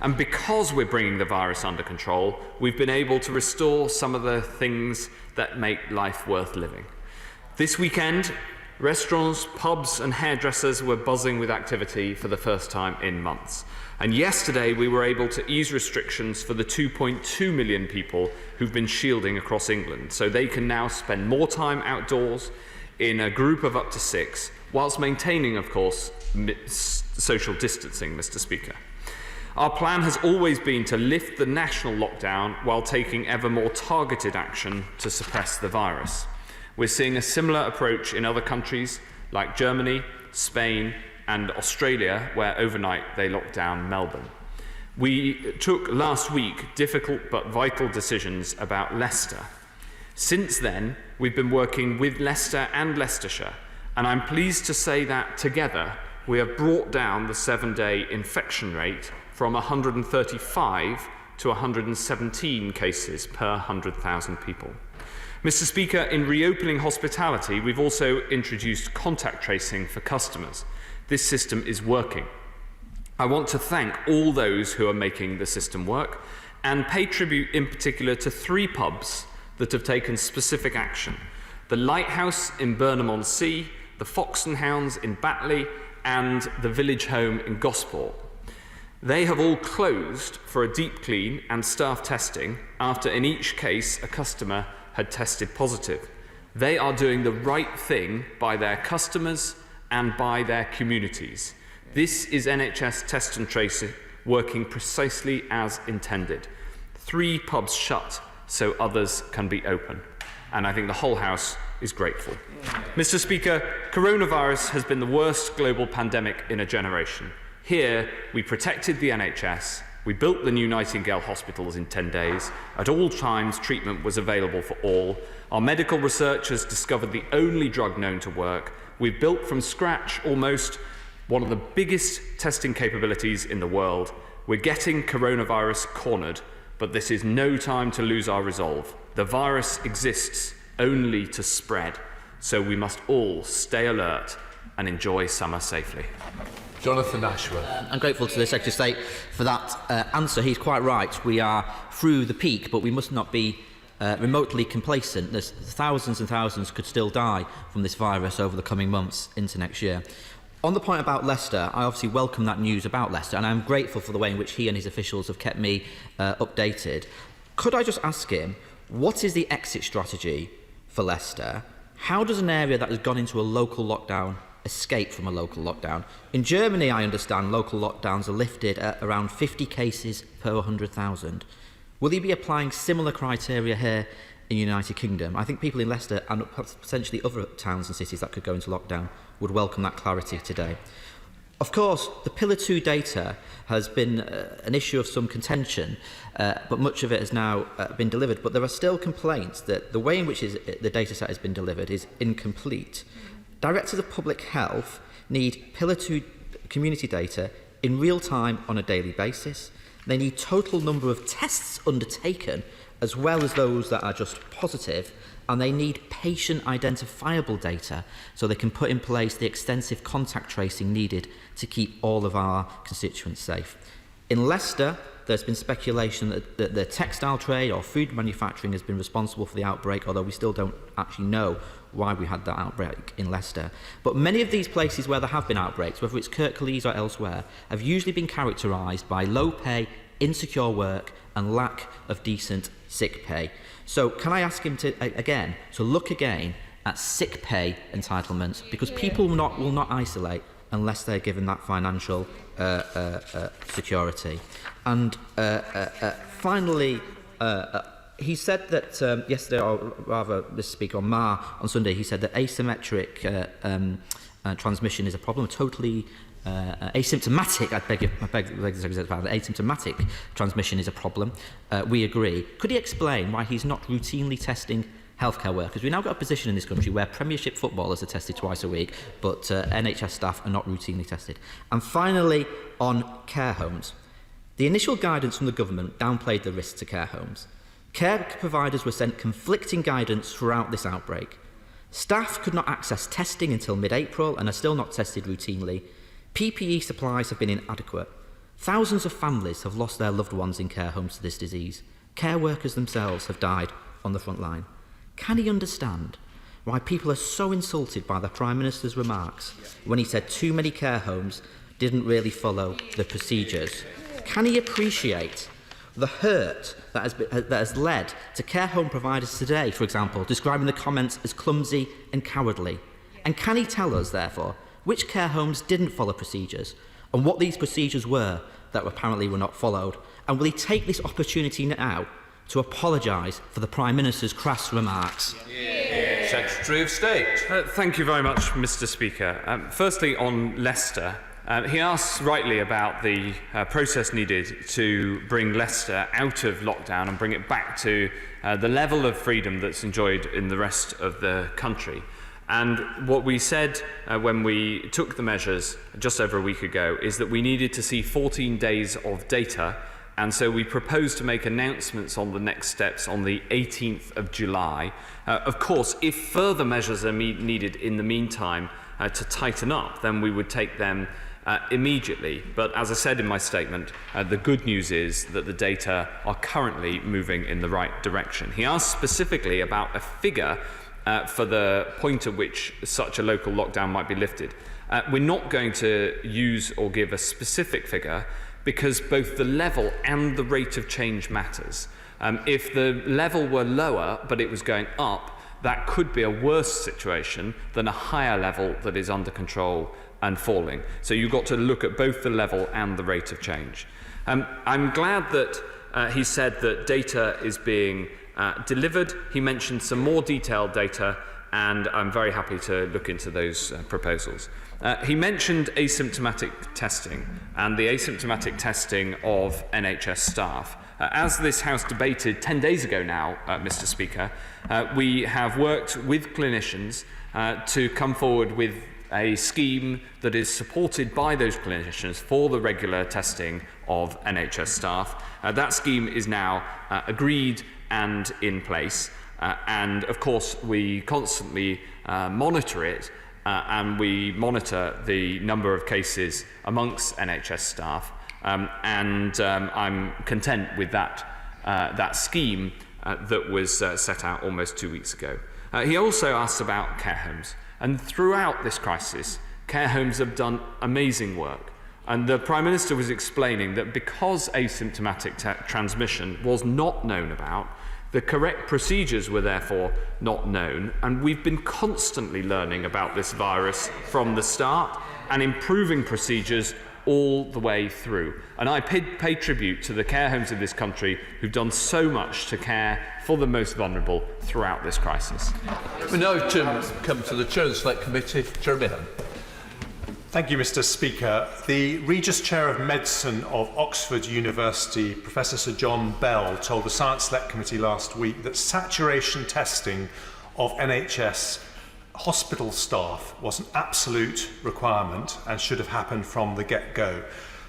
And because we're bringing the virus under control, we've been able to restore some of the things that make life worth living. This weekend, restaurants, pubs and hairdressers were buzzing with activity for the first time in months. And yesterday we were able to ease restrictions for the 2.2 million people who've been shielding across England, so they can now spend more time outdoors in a group of up to 6, whilst maintaining, of course, social distancing, Mr. Speaker. Our plan has always been to lift the national lockdown while taking ever more targeted action to suppress the virus. We're seeing a similar approach in other countries like Germany, Spain and Australia, where overnight they locked down Melbourne. We took last week difficult but vital decisions about Leicester. Since then, we've been working with Leicester and Leicestershire, and I'm pleased to say that together we have brought down the 7-day infection rate from 135 to 117 cases per 100,000 people. Mr. Speaker, in reopening hospitality, we've also introduced contact tracing for customers. This system is working. I want to thank all those who are making the system work and pay tribute in particular to 3 pubs that have taken specific action: the Lighthouse in Burnham-on-Sea, the Fox and Hounds in Batley and the Village Home in Gosport. They have all closed for a deep clean and staff testing after in each case a customer had tested positive. They are doing the right thing by their customers and by their communities. This is NHS test and trace working precisely as intended. 3 pubs shut so others can be open. And I think the whole House is grateful. Mr. Speaker, coronavirus has been the worst global pandemic in a generation. Here, we protected the NHS, we built the new Nightingale hospitals in 10 days. At all times, treatment was available for all. Our medical researchers discovered the only drug known to work. We've built from scratch almost one of the biggest testing capabilities in the world. We're getting coronavirus cornered, but this is no time to lose our resolve. The virus exists only to spread, so we must all stay alert and enjoy summer safely. Jonathan Ashworth. I'm grateful to the Secretary of State for that answer. He's quite right. We are through the peak, but we must not be remotely complacent. There's thousands and thousands could still die from this virus over the coming months into next year. On the point about Leicester, I obviously welcome that news about Leicester, and I'm grateful for the way in which he and his officials have kept me updated. Could I just ask him, what is the exit strategy for Leicester? How does an area that has gone into a local lockdown escape from a local lockdown? In Germany, I understand local lockdowns are lifted at around 50 cases per 100,000. Will he be applying similar criteria here in the United Kingdom? I think people in Leicester and potentially other towns and cities that could go into lockdown would welcome that clarity today. Of course, the Pillar 2 data has been an issue of some contention, but much of it has now been delivered. But there are still complaints that the way in which the data set has been delivered is incomplete. Directors of Public Health need Pillar 2 community data in real time on a daily basis. They need total number of tests undertaken, as well as those that are just positive, and they need patient identifiable data so they can put in place the extensive contact tracing needed to keep all of our constituents safe. In Leicester, there's been speculation that the textile trade or food manufacturing has been responsible for the outbreak, although we still don't actually know why we had that outbreak in Leicester. But many of these places where there have been outbreaks, whether it's Kirklees or elsewhere, have usually been characterised by low pay, insecure work and lack of decent sick pay. So can I ask him to look again at sick pay entitlements, because people will not isolate unless they're given that financial security. And finally, he said that yesterday, or rather, Mr. Speaker, on MAR on Sunday, he said that asymmetric transmission is a problem. Totally asymptomatic, I beg the asymptomatic transmission is a problem. We agree. Could he explain why he's not routinely testing healthcare workers? We've now got a position in this country where Premiership footballers are tested twice a week, but NHS staff are not routinely tested. And finally, on care homes. The initial guidance from the government downplayed the risks to care homes. Care providers were sent conflicting guidance throughout this outbreak. Staff could not access testing until mid-April and are still not tested routinely. PPE supplies have been inadequate. Thousands of families have lost their loved ones in care homes to this disease. Care workers themselves have died on the front line. Can he understand why people are so insulted by the Prime Minister's remarks when he said too many care homes didn't really follow the procedures? Can he appreciate the hurt that has led to care home providers today, for example, describing the comments as clumsy and cowardly? And can he tell us, therefore, which care homes didn't follow procedures and what these procedures were that apparently were not followed? And will he take this opportunity now to apologise for the Prime Minister's crass remarks? Secretary of State. Thank you very much, Mr. Speaker. Firstly, on Leicester, he asks rightly about the process needed to bring Leicester out of lockdown and bring it back to the level of freedom that's enjoyed in the rest of the country. And what we said when we took the measures just over a week ago is that we needed to see 14 days of data. And so we propose to make announcements on the next steps on the 18th of July. Of course, if further measures are needed in the meantime to tighten up, then we would take them immediately. But as I said in my statement, the good news is that the data are currently moving in the right direction. He asked specifically about a figure for the point at which such a local lockdown might be lifted. We're not going to use or give a specific figure, because both the level and the rate of change matters. If the level were lower but it was going up, that could be a worse situation than a higher level that is under control and falling. So you've got to look at both the level and the rate of change. I'm glad that he said that data is being delivered. He mentioned some more detailed data, and I'm very happy to look into those proposals. He mentioned asymptomatic testing and the asymptomatic testing of NHS staff. As this House debated 10 days ago now, Mr. Speaker, we have worked with clinicians to come forward with a scheme that is supported by those clinicians for the regular testing of NHS staff. That scheme is now agreed and in place. And of course, we constantly monitor it, and we monitor the number of cases amongst NHS staff. I'm content with that scheme that was set out almost 2 weeks ago. He also asked about care homes. And throughout this crisis, care homes have done amazing work. And the Prime Minister was explaining that because asymptomatic transmission was not known about, the correct procedures were therefore not known, and we've been constantly learning about this virus from the start and improving procedures all the way through. And I pay tribute to the care homes of this country who've done so much to care for the most vulnerable throughout this crisis. We now come to the Chair of the Select Committee, Jeremy Hunt. Thank you, Mr. Speaker. The Regis Chair of Medicine of Oxford University, Professor Sir John Bell, told the Science Select Committee last week that saturation testing of NHS hospital staff was an absolute requirement and should have happened from the get-go.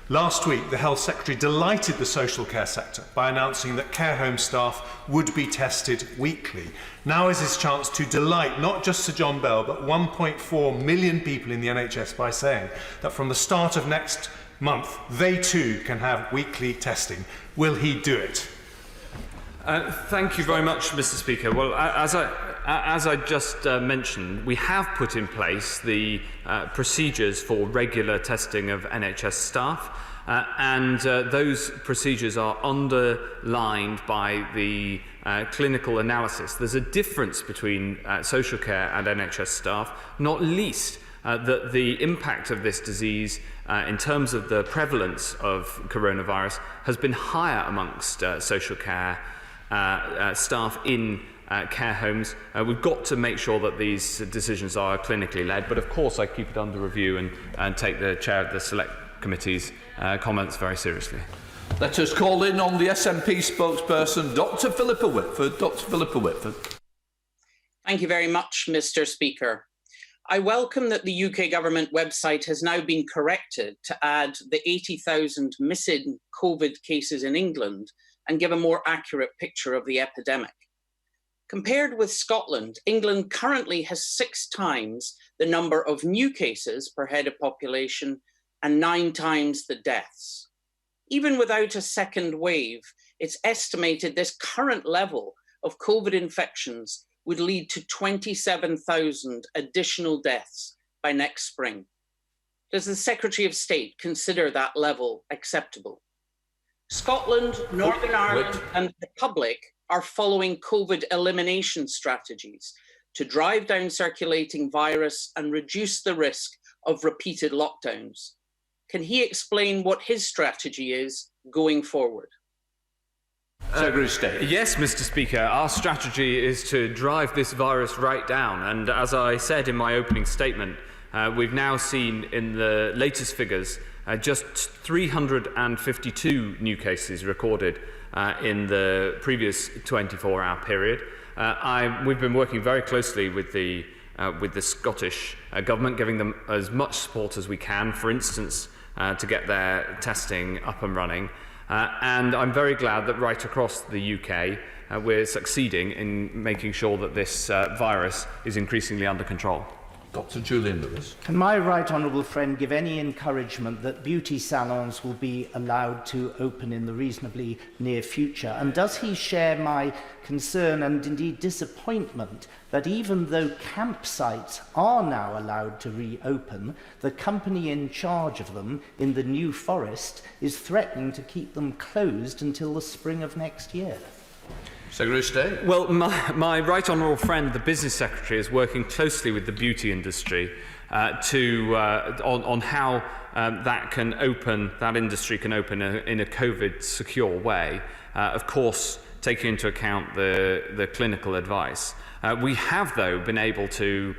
Last week, the Health Secretary delighted the social care sector by announcing that care home staff would be tested weekly. Now is his chance to delight not just Sir John Bell, but 1.4 million people in the NHS by saying that from the start of next month, they too can have weekly testing. Will he do it? Thank you very much, Mr. Speaker. Well, as I just mentioned, we have put in place the procedures for regular testing of NHS staff, and those procedures are underlined by the clinical analysis. There's a difference between social care and NHS staff, not least that the impact of this disease in terms of the prevalence of coronavirus has been higher amongst social care staff in care homes. We've got to make sure that these decisions are clinically led, but of course I keep it under review and take the chair of the Select Committee's comments very seriously. Let us call in on the SNP spokesperson, Dr. Philippa Whitford. Dr. Philippa Whitford. Thank you very much, Mr. Speaker. I welcome that the UK government website has now been corrected to add the 80,000 missing COVID cases in England and give a more accurate picture of the epidemic. Compared with Scotland, England currently has 6 times the number of new cases per head of population and 9 times the deaths. Even without a second wave, it's estimated this current level of COVID infections would lead to 27,000 additional deaths by next spring. Does the Secretary of State consider that level acceptable? Scotland, Northern Ireland and the Republic are following COVID elimination strategies to drive down circulating virus and reduce the risk of repeated lockdowns. Can he explain what his strategy is going forward? Secretary of State. Yes, Mr. Speaker, our strategy is to drive this virus right down, and as I said in my opening statement, we've now seen in the latest figures just 352 new cases recorded in the previous 24-hour period. We've been working very closely with the Scottish government, giving them as much support as we can, for instance, to get their testing up and running. And I'm very glad that right across the UK we're succeeding in making sure that this virus is increasingly under control. Dr. Julian Lewis. Can my right honourable friend give any encouragement that beauty salons will be allowed to open in the reasonably near future? And does he share my concern and indeed disappointment that even though campsites are now allowed to reopen, the company in charge of them in the New Forest is threatening to keep them closed until the spring of next year? Secretary of State. Well, my right honourable friend, the Business Secretary, is working closely with the beauty industry on how that industry can open in a COVID secure way. Of course, taking into account the clinical advice. We have, though, been able to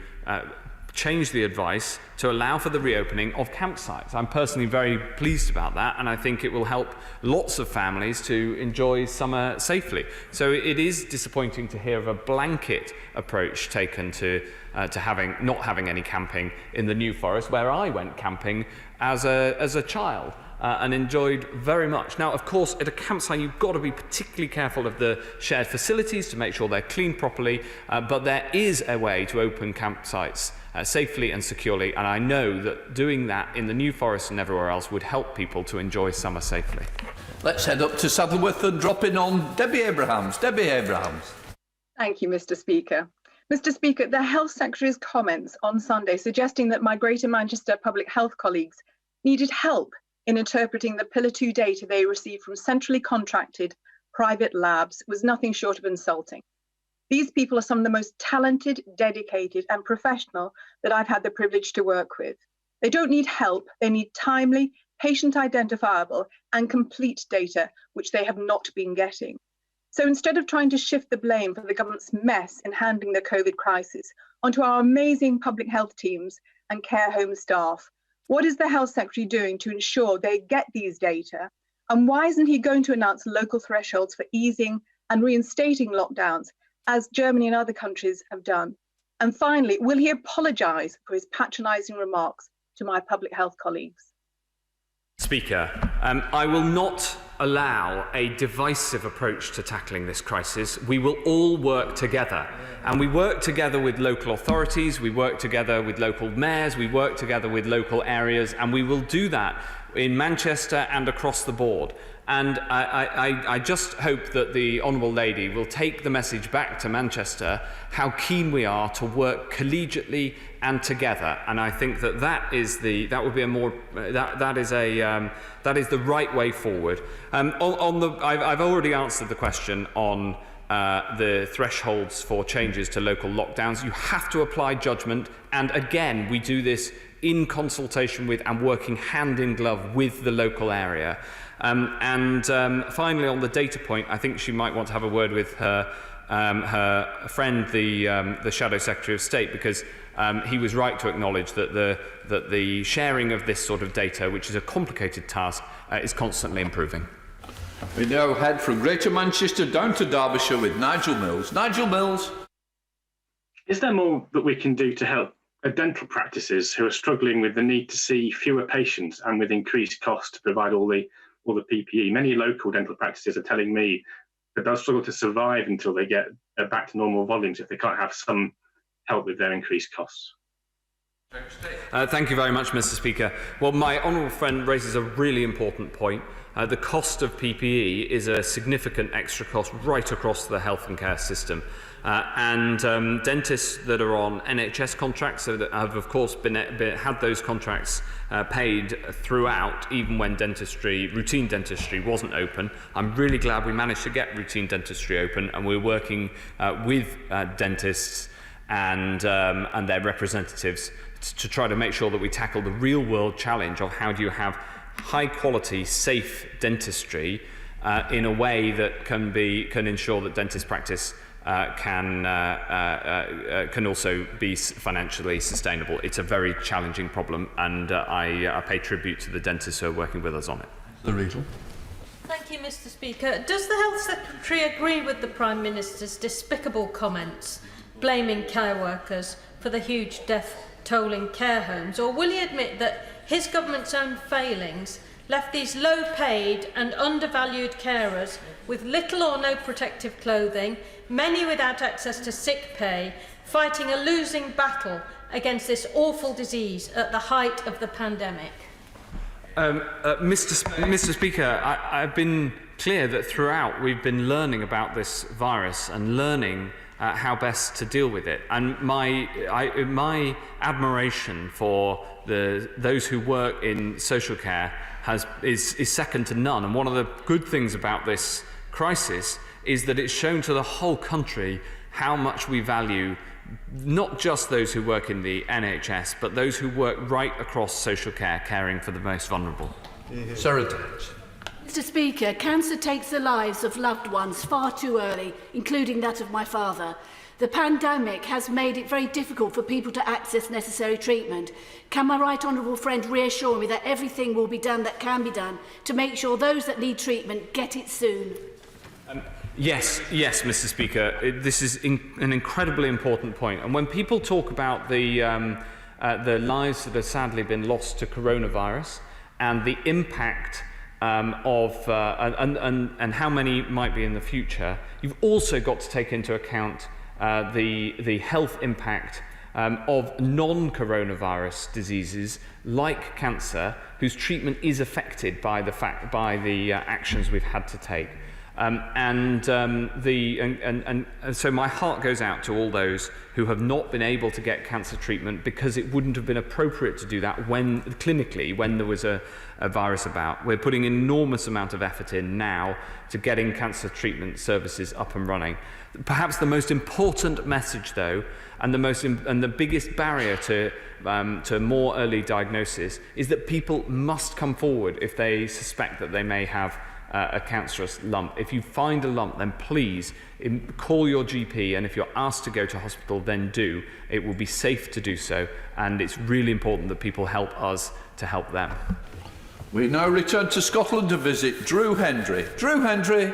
change the advice to allow for the reopening of campsites. I'm personally very pleased about that, and I think it will help lots of families to enjoy summer safely. So it is disappointing to hear of a blanket approach taken to not having any camping in the New Forest, where I went camping as a child. And enjoyed very much. Now, of course, at a campsite, you've got to be particularly careful of the shared facilities to make sure they're cleaned properly, but there is a way to open campsites safely and securely, and I know that doing that in the New Forest and everywhere else would help people to enjoy summer safely. Let's head up to Saddleworth and drop in on Debbie Abrahams. Debbie Abrahams. Thank you, Mr. Speaker. Mr. Speaker, the Health Secretary's comments on Sunday suggesting that my Greater Manchester public health colleagues needed help in interpreting the Pillar 2 data they received from centrally contracted private labs was nothing short of insulting. These people are some of the most talented, dedicated and professional that I've had the privilege to work with. They don't need help, they need timely, patient identifiable and complete data, which they have not been getting. So instead of trying to shift the blame for the government's mess in handling the COVID crisis onto our amazing public health teams and care home staff, what is the Health Secretary doing to ensure they get these data? And why isn't he going to announce local thresholds for easing and reinstating lockdowns, as Germany and other countries have done? And finally, will he apologise for his patronising remarks to my public health colleagues? Speaker, I will not allow a divisive approach to tackling this crisis. We will all work together. And we work together with local authorities, we work together with local mayors, we work together with local areas, and we will do that in Manchester and across the board. And I just hope that the Honourable Lady will take the message back to Manchester how keen we are to work collegiately and together. And I think that that is the right way forward. I've already answered the question on the thresholds for changes to local lockdowns. You have to apply judgment, and again, we do this in consultation with and working hand in glove with the local area. Finally, on the data point, I think she might want to have a word with her friend, the Shadow Secretary of State, because he was right to acknowledge that the sharing of this sort of data, which is a complicated task, is constantly improving. We now head from Greater Manchester down to Derbyshire with Nigel Mills. Nigel Mills. Is there more that we can do to help dental practices who are struggling with the need to see fewer patients and with increased costs to provide all the PPE? Many local dental practices are telling me that they'll struggle to survive until they get back to normal volumes if they can't have some help with their increased costs. Thank you very much, Mr. Speaker. Well, my honourable friend raises a really important point. The cost of PPE is a significant extra cost right across the health and care system. Dentists that are on NHS contracts have of course had those contracts paid throughout, even when routine dentistry wasn't open. I'm really glad we managed to get routine dentistry open, and we're working with dentists and their representatives to try to make sure that we tackle the real world challenge of how do you have high quality, safe dentistry in a way that can ensure that dentist practice can also be financially sustainable. It's a very challenging problem, and I pay tribute to the dentists who are working with us on it. Thank you, Mr. Speaker. Does the Health Secretary agree with the Prime Minister's despicable comments blaming care workers for the huge death toll in care homes, or will he admit that his government's own failings left these low-paid and undervalued carers with little or no protective clothing, many without access to sick pay, fighting a losing battle against this awful disease at the height of the pandemic? Mr. Speaker, I've been clear that throughout we've been learning about this virus and learning how best to deal with it. And my admiration for those who work in social care is second to none. And one of the good things about this crisis is that it's shown to the whole country how much we value not just those who work in the NHS, but those who work right across social care, caring for the most vulnerable. Sarah Dance. Mr. Speaker, cancer takes the lives of loved ones far too early, including that of my father. The pandemic has made it very difficult for people to access necessary treatment. Can my right honourable friend reassure me that everything will be done that can be done to make sure those that need treatment get it soon? Yes, Mr. Speaker. This is an incredibly important point. And when people talk about the lives that have sadly been lost to coronavirus and the impact and how many might be in the future, you've also got to take into account the health impact of non-coronavirus diseases like cancer, whose treatment is affected by the actions we've had to take. So my heart goes out to all those who have not been able to get cancer treatment because it wouldn't have been appropriate to do that when there was a virus about. We're putting an enormous amount of effort in now to getting cancer treatment services up and running. Perhaps the most important message, though, and the biggest barrier to more early diagnosis is that people must come forward if they suspect that they may have a cancerous lump. If you find a lump, then please call your GP, and if you're asked to go to hospital, then do. It will be safe to do so, and it's really important that people help us to help them. We now return to Scotland to visit Drew Hendry. Drew Hendry.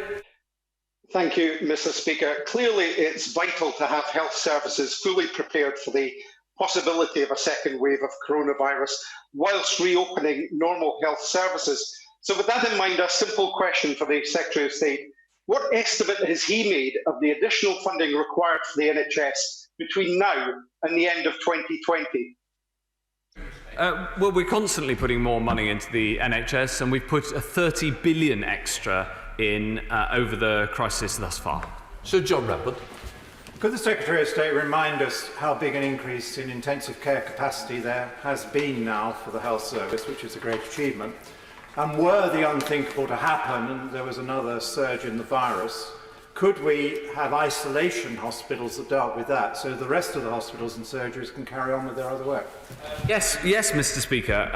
Thank you, Mr. Speaker. Clearly, it's vital to have health services fully prepared for the possibility of a second wave of coronavirus, whilst reopening normal health services. So with that in mind, a simple question for the Secretary of State. What estimate has he made of the additional funding required for the NHS between now and the end of 2020? Well, we're constantly putting more money into the NHS, and we've put a 30 billion extra in over the crisis thus far. Sir John Redwood. Could the Secretary of State remind us how big an increase in intensive care capacity there has been now for the health service, which is a great achievement? And were the unthinkable to happen and there was another surge in the virus, could we have isolation hospitals that dealt with that so the rest of the hospitals and surgeries can carry on with their other work? Yes, Mr. Speaker.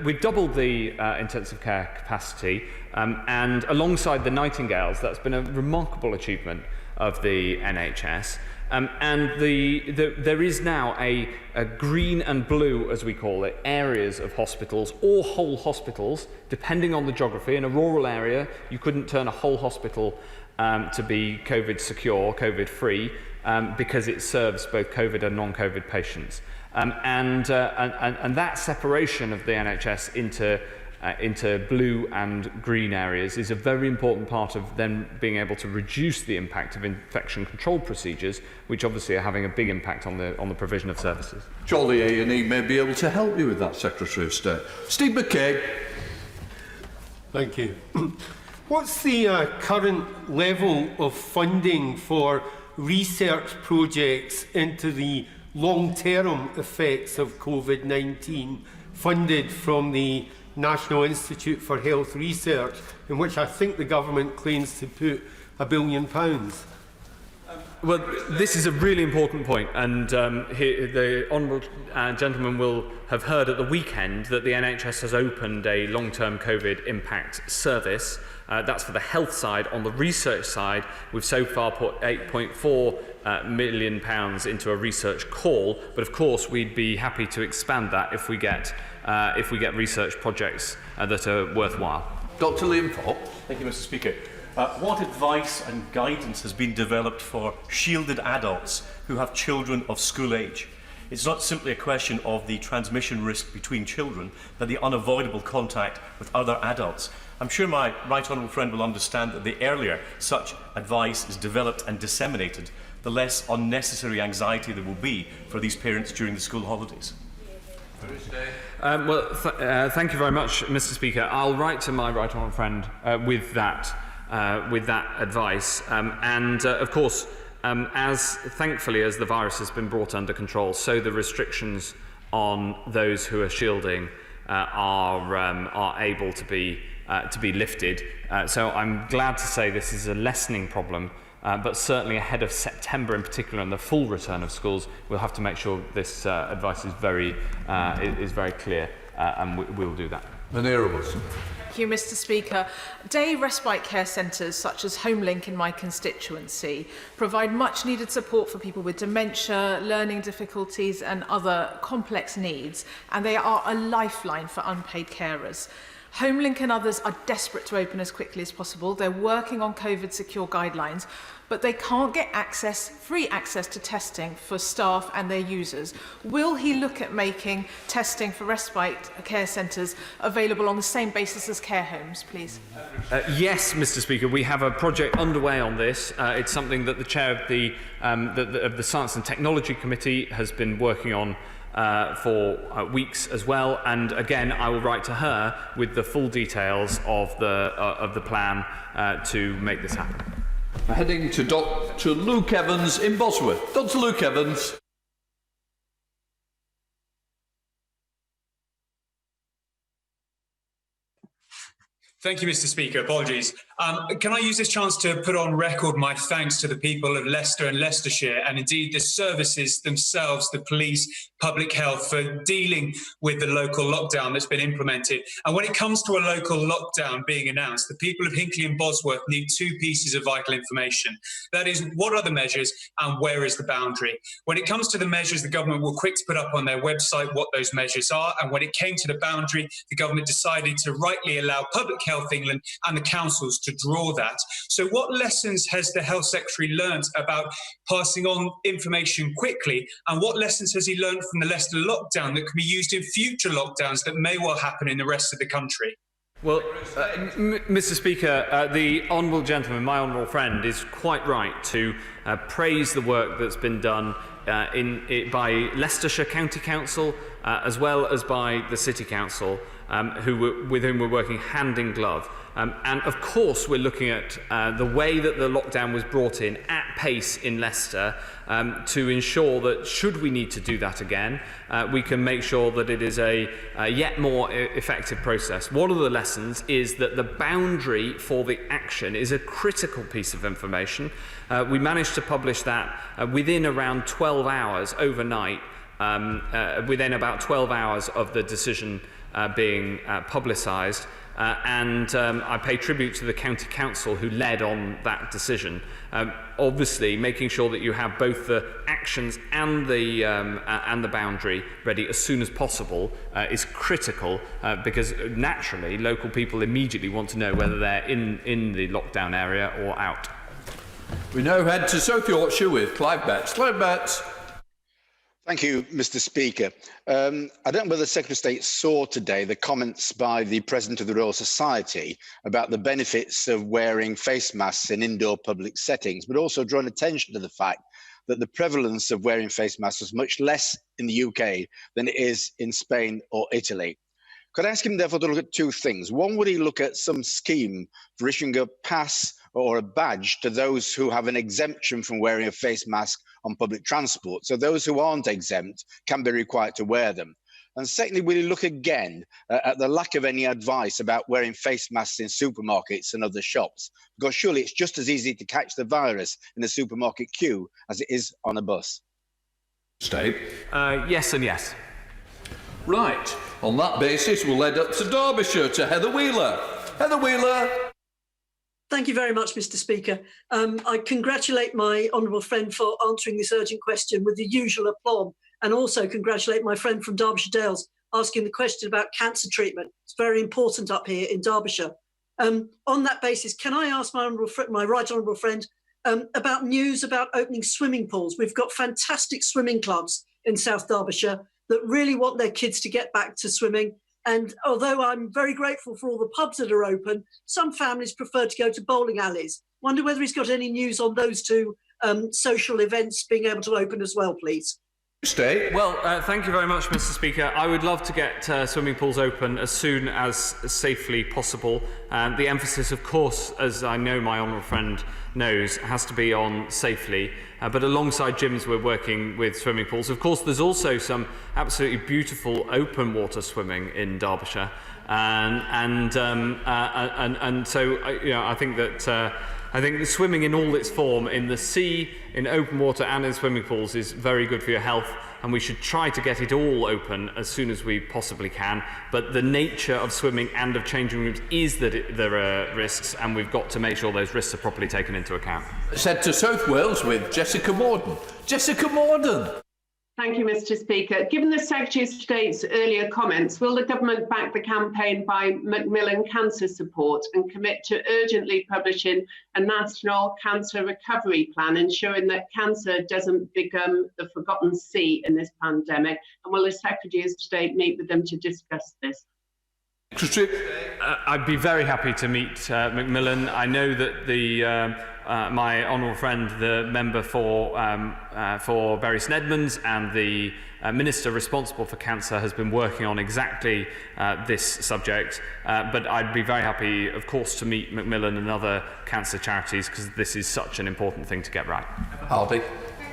We've doubled the intensive care capacity, and alongside the Nightingales, that's been a remarkable achievement of the NHS. There is now a green and blue, as we call it, areas of hospitals, or whole hospitals, depending on the geography. In a rural area, you couldn't turn a whole hospital to be COVID secure, COVID free, because it serves both COVID and non-COVID patients. And that separation of the NHS into blue and green areas is a very important part of then being able to reduce the impact of infection control procedures, which obviously are having a big impact on the provision of services. Jolly A&E may be able to help you with that, Secretary of State. Steve McCaig. Thank you. What's the current level of funding for research projects into the long-term effects of COVID-19 funded from the National Institute for Health Research, in which I think the government claims to put £1 billion? Well, this is a really important point, and the honourable gentleman will have heard at the weekend that the NHS has opened a long-term COVID impact service. That's for the health side. On the research side, we've so far put £8.4 million into a research call, but of course we'd be happy to expand that if we get research projects that are worthwhile. Dr. Liam Fox. Thank you, Mr. Speaker. What advice and guidance has been developed for shielded adults who have children of school age? It's not simply a question of the transmission risk between children, but the unavoidable contact with other adults. I'm sure my right honourable friend will understand that the earlier such advice is developed and disseminated, the less unnecessary anxiety there will be for these parents during the school holidays. Thank you very much, Mr. Speaker. I'll write to my right honourable friend with that advice, of course, as thankfully as the virus has been brought under control, so the restrictions on those who are shielding are able to be lifted. So I'm glad to say this is a lessening problem. But certainly ahead of September in particular and the full return of schools, we'll have to make sure this advice is very clear, and we'll do that. Manera Wilson. Thank you, Mr. Speaker. Day respite care centres such as HomeLink in my constituency provide much needed support for people with dementia, learning difficulties and other complex needs, and they are a lifeline for unpaid carers. HomeLink and others are desperate to open as quickly as possible. They're working on COVID secure guidelines, but they can't get free access to testing for staff and their users. Will he look at making testing for respite care centres available on the same basis as care homes, please? Yes, Mr. Speaker, we have a project underway on this. It's something that the chair of the Science and Technology Committee has been working on for weeks as well, and again I will write to her with the full details of the plan to make this happen. Heading to Dr. Luke Evans in Bosworth. Dr. Luke Evans. Thank you, Mr. Speaker. Apologies. Can I use this chance to put on record my thanks to the people of Leicester and Leicestershire, and indeed the services themselves, the police, public health, for dealing with the local lockdown that's been implemented. And when it comes to a local lockdown being announced, the people of Hinckley and Bosworth need two pieces of vital information. That is, what are the measures and where is the boundary? When it comes to the measures, the government were quick to put up on their website what those measures are. And when it came to the boundary, the government decided to rightly allow Public Health England and the councils to draw that. So what lessons has the Health Secretary learnt about passing on information quickly, and what lessons has he learnt from the Leicester lockdown that can be used in future lockdowns that may well happen in the rest of the country? Well, Mr. Speaker, the honourable gentleman, my honourable friend, is quite right to praise the work that's been done by Leicestershire County Council as well as by the City Council, with whom we're working hand in glove. And of course, we're looking at the way that the lockdown was brought in at pace in Leicester to ensure that, should we need to do that again, we can make sure that it is a yet more effective process. One of the lessons is that the boundary for the action is a critical piece of information. We managed to publish that within around 12 hours overnight, within about 12 hours of the decision being publicised. And I pay tribute to the County Council who led on that decision. Obviously, making sure that you have both the actions and the boundary ready as soon as possible is critical, because naturally local people immediately want to know whether they're in the lockdown area or out. We now head to South Yorkshire with Clive Betts. Clive Betts. Thank you, Mr. Speaker. I don't know whether the Secretary of State saw today the comments by the President of the Royal Society about the benefits of wearing face masks in indoor public settings, but also drawn attention to the fact that the prevalence of wearing face masks was much less in the UK than it is in Spain or Italy. Could I ask him, therefore, to look at two things? One, would he look at some scheme for issuing a pass or a badge to those who have an exemption from wearing a face mask on public transport, so those who aren't exempt can be required to wear them? And secondly, will you look again at the lack of any advice about wearing face masks in supermarkets and other shops? Because surely it's just as easy to catch the virus in a supermarket queue as it is on a bus. Steve? Yes and yes. Right. On that basis, we'll head up to Derbyshire to Heather Wheeler. Heather Wheeler. Thank you very much, Mr. Speaker. I congratulate my honourable friend for answering this urgent question with the usual aplomb, and also congratulate my friend from Derbyshire Dales asking the question about cancer treatment. It's very important up here in Derbyshire. On that basis, can I ask my right honourable friend about news about opening swimming pools? We've got fantastic swimming clubs in South Derbyshire that really want their kids to get back to swimming. And although I'm very grateful for all the pubs that are open, some families prefer to go to bowling alleys. Wonder whether he's got any news on those two social events being able to open as well, please. Well, thank you very much, Mr. Speaker. I would love to get swimming pools open as soon as safely possible. The emphasis, of course, as I know my honourable friend knows, has to be on safely. But alongside gyms, we're working with swimming pools. Of course, there's also some absolutely beautiful open water swimming in Derbyshire, and so I think that. I think the swimming in all its form, in the sea, in open water and in swimming pools, is very good for your health, and we should try to get it all open as soon as we possibly can. But the nature of swimming and of changing rooms is that there are risks, and we've got to make sure those risks are properly taken into account. Said to South Wales with Jessica Morden. Jessica Morden. Thank you, Mr. Speaker. Given the Secretary of State's earlier comments, will the government back the campaign by Macmillan Cancer Support and commit to urgently publishing a national cancer recovery plan, ensuring that cancer doesn't become the forgotten sea in this pandemic? And will the Secretary of State meet with them to discuss this? I'd be very happy to meet Macmillan. I know that my honourable friend, the member for Bury St Edmunds and the Minister responsible for cancer, has been working on exactly this subject. But I'd be very happy, of course, to meet Macmillan and other cancer charities, because this is such an important thing to get right. Harvey.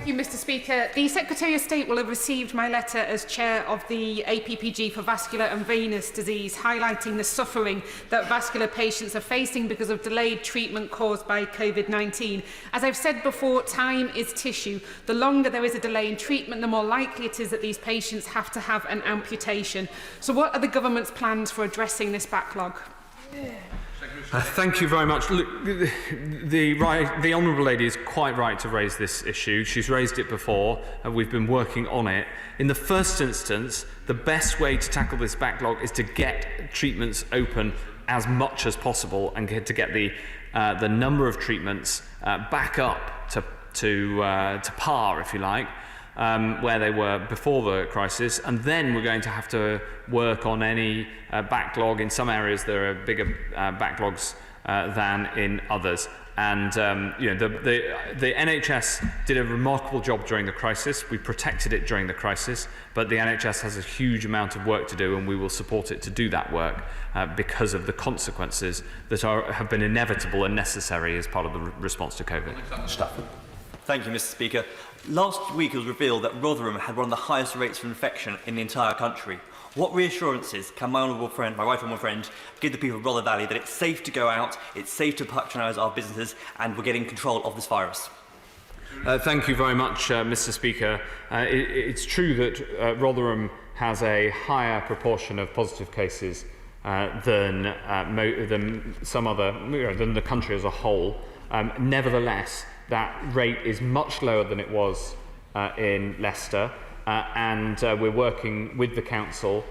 Thank you, Mr. Speaker. The Secretary of State will have received my letter as chair of the APPG for vascular and venous disease, highlighting the suffering that vascular patients are facing because of delayed treatment caused by COVID-19. As I've said before, time is tissue. The longer there is a delay in treatment, the more likely it is that these patients have to have an amputation. So what are the government's plans for addressing this backlog? Thank you very much. Look, the Honourable Lady is quite right to raise this issue. She's raised it before, and we've been working on it. In the first instance, the best way to tackle this backlog is to get treatments open as much as possible and to get the number of treatments back up to par, if you like. where they were before the crisis, and then we're going to have to work on any backlog. In some areas there are bigger backlogs than in others. And the NHS did a remarkable job during the crisis. We protected it during the crisis, but the NHS has a huge amount of work to do, and we will support it to do that work because of the consequences that have been inevitable and necessary as part of the response to COVID. Thank you, Mr. Speaker. Last week it was revealed that Rotherham had one of the highest rates of infection in the entire country. What reassurances can my right honourable friend, give the people of Rother Valley that it's safe to go out, it's safe to patronise our businesses, and we're getting control of this virus? Thank you very much, Mr. Speaker. It's true that Rotherham has a higher proportion of positive cases than the country as a whole. Nevertheless, that rate is much lower than it was in Leicester. And we're working with the council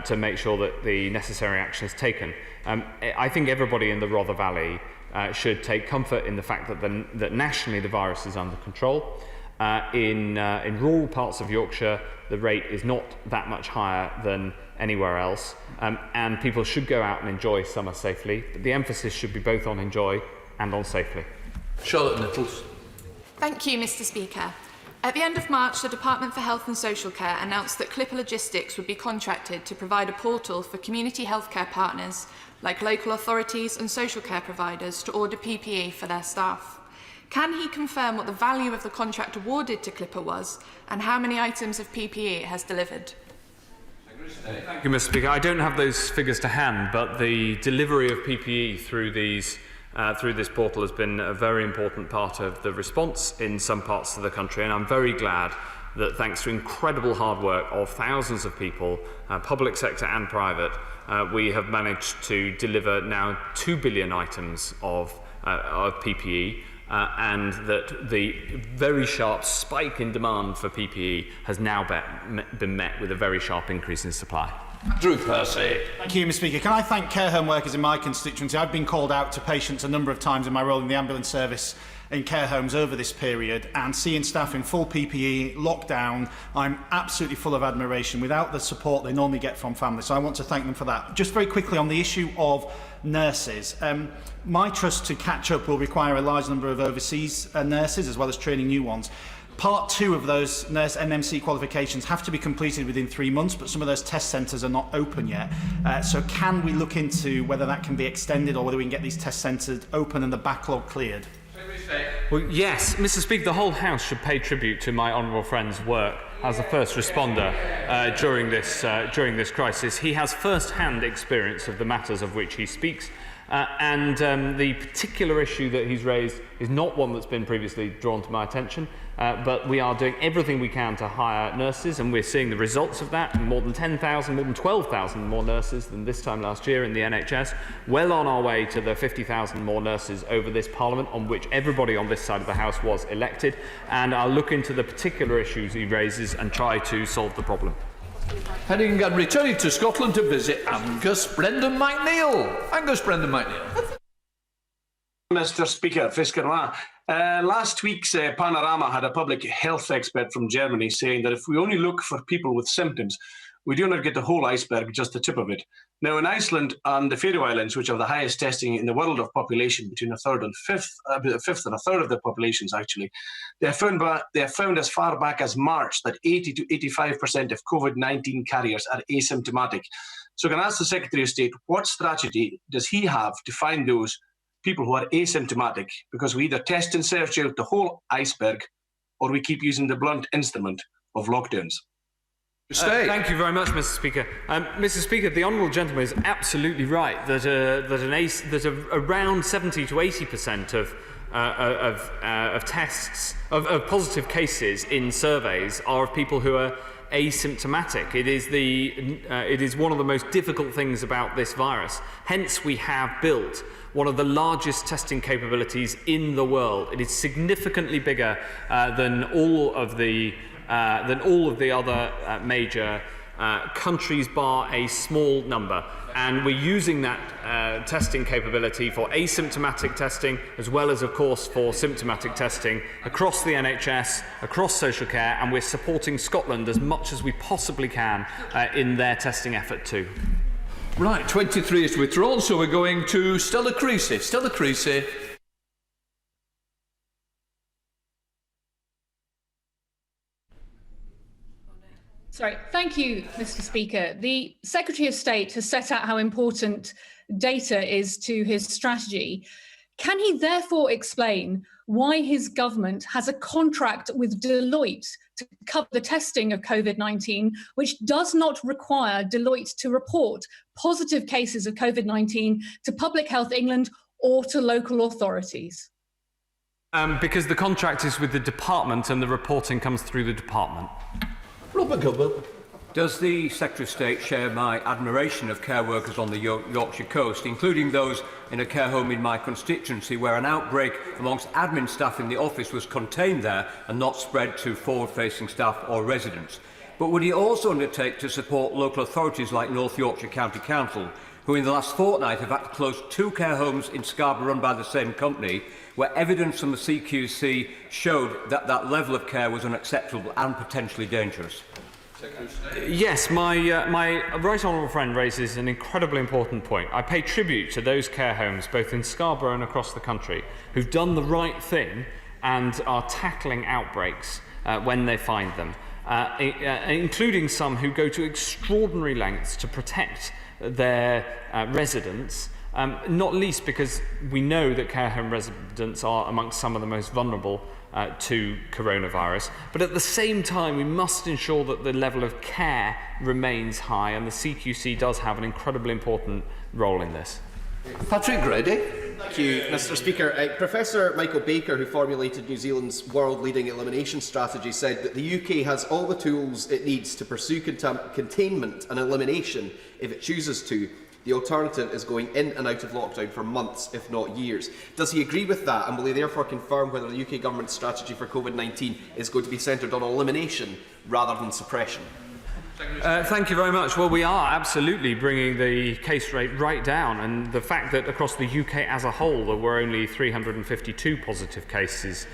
to make sure that the necessary action is taken. I think everybody in the Rother Valley should take comfort in the fact that nationally the virus is under control. In rural parts of Yorkshire, the rate is not that much higher than anywhere else, and people should go out and enjoy summer safely. But the emphasis should be both on enjoy and on safely. Charlotte Nichols. Thank you, Mr. Speaker. At the end of March, the Department for Health and Social Care announced that Clipper Logistics would be contracted to provide a portal for community healthcare partners, like local authorities and social care providers, to order PPE for their staff. Can he confirm what the value of the contract awarded to Clipper was, and how many items of PPE it has delivered? Thank you, Mr. Speaker. I don't have those figures to hand, but the delivery of PPE through this portal has been a very important part of the response in some parts of the country, and I'm very glad that thanks to incredible hard work of thousands of people, public sector and private, we have managed to deliver now 2 billion items of PPE, and that the very sharp spike in demand for PPE has now been met with a very sharp increase in supply. Drew Percy. Thank you, Mr. Speaker. Can I thank care home workers in my constituency? I've been called out to patients a number of times in my role in the ambulance service in care homes over this period, and seeing staff in full PPE, lockdown, I'm absolutely full of admiration without the support they normally get from families. So I want to thank them for that. Just very quickly on the issue of nurses. My trust to catch up will require a large number of overseas nurses as well as training new ones. Part 2 of those nurse NMC qualifications have to be completed within 3 months, but some of those test centres are not open yet. So can we look into whether that can be extended, or whether we can get these test centres open and the backlog cleared? Well, yes, Mr. Speaker, the whole House should pay tribute to my honourable friend's work as a first responder during this crisis. He has first-hand experience of the matters of which he speaks. And the particular issue that he's raised is not one that's been previously drawn to my attention, but we are doing everything we can to hire nurses, and we're seeing the results of that. More than 10,000, more than 12,000 more nurses than this time last year in the NHS. Well on our way to the 50,000 more nurses over this Parliament, on which everybody on this side of the House was elected. And I'll look into the particular issues he raises and try to solve the problem. Heading and returning to Scotland to visit Angus Brendan McNeill. Angus Brendan McNeill. Mr. Speaker, last week's Panorama had a public health expert from Germany saying that if we only look for people with symptoms, we do not get the whole iceberg, just the tip of it. Now, in Iceland and the Faroe Islands, which have the highest testing in the world of population, between a fifth and a third of the populations, actually, they have found as far back as March that 80 to 85% of COVID-19 carriers are asymptomatic. So can I ask the Secretary of State, what strategy does he have to find those people who are asymptomatic? Because we either test and search out the whole iceberg, or we keep using the blunt instrument of lockdowns. Thank you very much, Mr. Speaker. Mr. Speaker, the honourable gentleman is absolutely right that around 70 to 80% of tests of positive cases in surveys are of people who are asymptomatic. It is one of the most difficult things about this virus. Hence, we have built one of the largest testing capabilities in the world. It is significantly bigger than all of the other major countries bar a small number. And we're using that testing capability for asymptomatic testing, as well as, of course, for symptomatic testing across the NHS, across social care, and we're supporting Scotland as much as we possibly can in their testing effort too. Right, 23 is withdrawn, so we're going to Stella Creasy. Stella Creasy. Sorry, thank you, Mr. Speaker. The Secretary of State has set out how important data is to his strategy. Can he therefore explain why his government has a contract with Deloitte to cover the testing of COVID-19, which does not require Deloitte to report positive cases of COVID-19 to Public Health England or to local authorities? Because the contract is with the department and the reporting comes through the department. Robert Gilbert. Does the Secretary of State share my admiration of care workers on the Yorkshire coast, including those in a care home in my constituency where an outbreak amongst admin staff in the office was contained there and not spread to forward-facing staff or residents? But would he also undertake to support local authorities like North Yorkshire County Council, who in the last fortnight have had to close 2 care homes in Scarborough run by the same company, where evidence from the CQC showed that that level of care was unacceptable and potentially dangerous? Yes, my right honourable friend raises an incredibly important point. I pay tribute to those care homes, both in Scarborough and across the country, who've done the right thing and are tackling outbreaks when they find them, including some who go to extraordinary lengths to protect their residents, not least because we know that care home residents are amongst some of the most vulnerable to coronavirus. But at the same time, we must ensure that the level of care remains high, and the CQC does have an incredibly important role in this. Patrick Grady. Thank you, Mr. Speaker. Professor Michael Baker, who formulated New Zealand's world-leading elimination strategy, said that the UK has all the tools it needs to pursue containment and elimination if it chooses to. The alternative is going in and out of lockdown for months, if not years. Does he agree with that, and will he therefore confirm whether the UK government's strategy for COVID-19 is going to be centred on elimination rather than suppression? Thank you very much. Well, we are absolutely bringing the case rate right down, and the fact that across the UK as a whole there were only 352 positive cases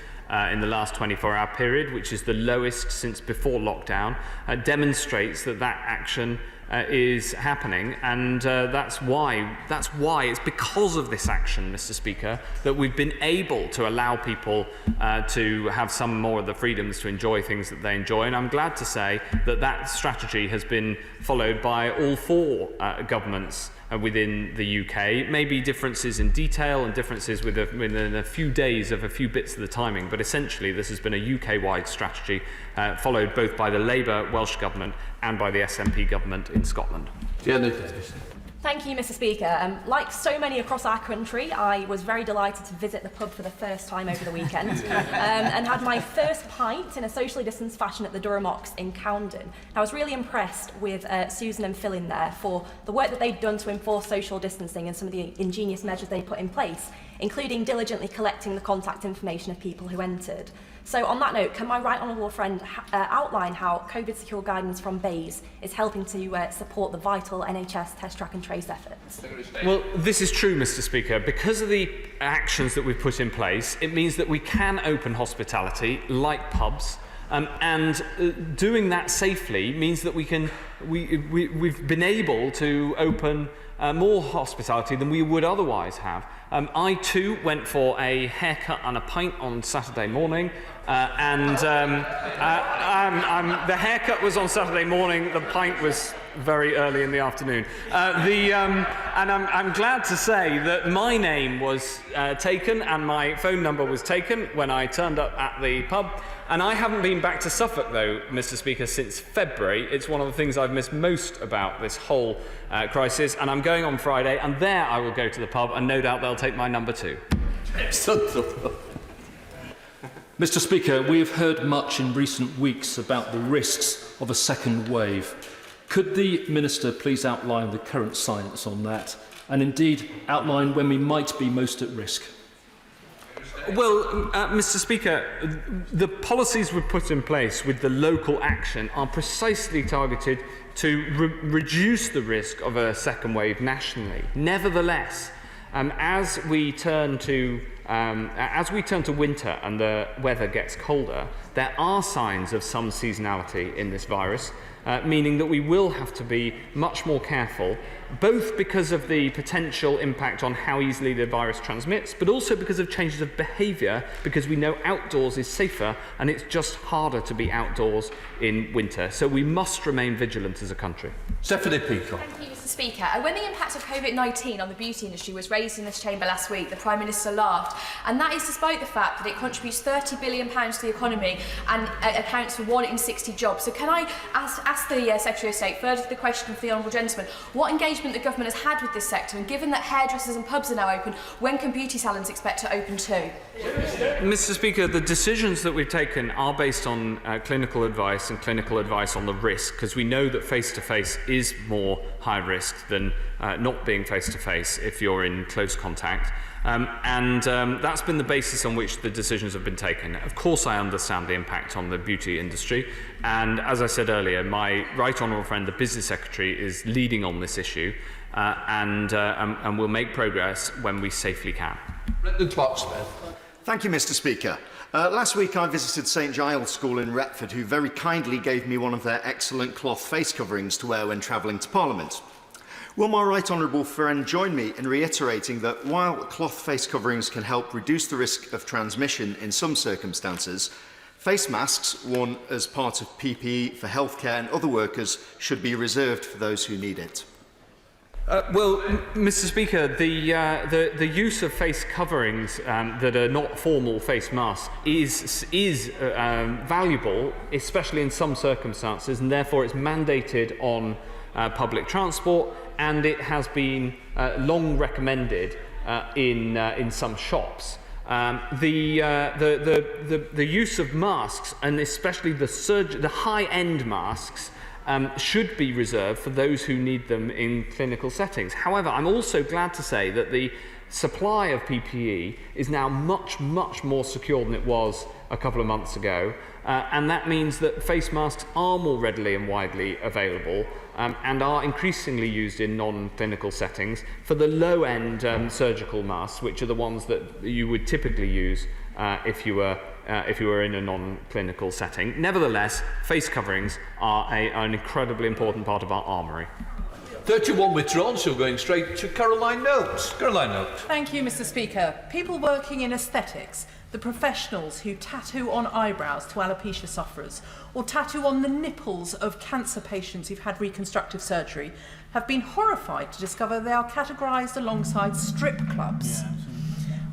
in the last 24-hour period, which is the lowest since before lockdown, demonstrates that that action is happening, and that's why it's because of this action, Mr. Speaker, that we've been able to allow people to have some more of the freedoms to enjoy things that they enjoy. And I'm glad to say that that strategy has been followed by all 4 governments within the UK. Maybe differences in detail and differences within a few days of a few bits of the timing, but essentially this has been a UK-wide strategy followed both by the Labour Welsh Government and by the SNP Government in Scotland. Thank you, Mr. Speaker. Like so many across our country, I was very delighted to visit the pub for the first time over the weekend and had my first pint in a socially distanced fashion at the Durham Ox in Coundon. I was really impressed with Susan and Phil in there for the work that they'd done to enforce social distancing and some of the ingenious measures they put in place, including diligently collecting the contact information of people who entered. So on that note, can my right honourable friend outline how COVID secure guidance from BAYS is helping to support the vital NHS test, track and trace efforts? Well, this is true, Mr. Speaker. Because of the actions that we've put in place, it means that we can open hospitality like pubs, and doing that safely means that we've been able to open more hospitality than we would otherwise have. I too went for a haircut and a pint on Saturday morning, and the haircut was on Saturday morning, the pint was very early in the afternoon. And I'm glad to say that my name was taken and my phone number was taken when I turned up at the pub. And I haven't been back to Suffolk, though, Mr. Speaker, since February. It's one of the things I've missed most about this whole crisis. And I'm going on Friday, and there I will go to the pub, and no doubt they'll take my number too. Mr. Speaker, we have heard much in recent weeks about the risks of a second wave. Could the Minister please outline the current science on that, and indeed outline when we might be most at risk? Mr. Speaker, the policies we've put in place with the local action are precisely targeted to reduce the risk of a second wave nationally. Nevertheless, as we turn to winter and the weather gets colder, there are signs of some seasonality in this virus, meaning that we will have to be much more careful, both because of the potential impact on how easily the virus transmits, but also because of changes of behaviour, because we know outdoors is safer and it's just harder to be outdoors in winter. So we must remain vigilant as a country. Stephanie Peacock. Thank you, Mr. Speaker. When the impact of COVID-19 on the beauty industry was raised in this chamber last week, the Prime Minister laughed, and that is despite the fact that it contributes £30 billion to the economy and accounts for 1 in 60 jobs. So can I ask the Secretary of State, further to the question for the Honourable Gentleman, what engagement the government has had with this sector, and given that hairdressers and pubs are now open, when can beauty salons expect to open too? Mr. Speaker, the decisions that we've taken are based on clinical advice and clinical advice on the risk, because we know that face-to-face is more high risk than not being face-to-face if you're in close contact. That's been the basis on which the decisions have been taken. Of course, I understand the impact on the beauty industry, and as I said earlier, my right honourable friend, the Business Secretary, is leading on this issue, and will make progress when we safely can. Thank you, Mr. Speaker. Last week I visited St Giles School in Retford, who very kindly gave me one of their excellent cloth face coverings to wear when travelling to Parliament. Will my right honourable friend join me in reiterating that while cloth face coverings can help reduce the risk of transmission in some circumstances, face masks worn as part of PPE for healthcare and other workers should be reserved for those who need it? Mr. Speaker, the use of face coverings that are not formal face masks is valuable, especially in some circumstances, and therefore it's mandated on public transport, and it has been long recommended in some shops. The use of masks, and especially the high-end masks, should be reserved for those who need them in clinical settings. However, I'm also glad to say that the supply of PPE is now much, much more secure than it was a couple of months ago, and that means that face masks are more readily and widely available and are increasingly used in non-clinical settings for the low-end surgical masks, which are the ones that you would typically use if you were in a non-clinical setting. Nevertheless, face coverings are an incredibly important part of our armoury. 31 withdrawn, so going straight to Caroline Notes. Caroline Notes. Thank you, Mr. Speaker. People working in aesthetics, the professionals who tattoo on eyebrows to alopecia sufferers or tattoo on the nipples of cancer patients who've had reconstructive surgery, have been horrified to discover they are categorised alongside strip clubs.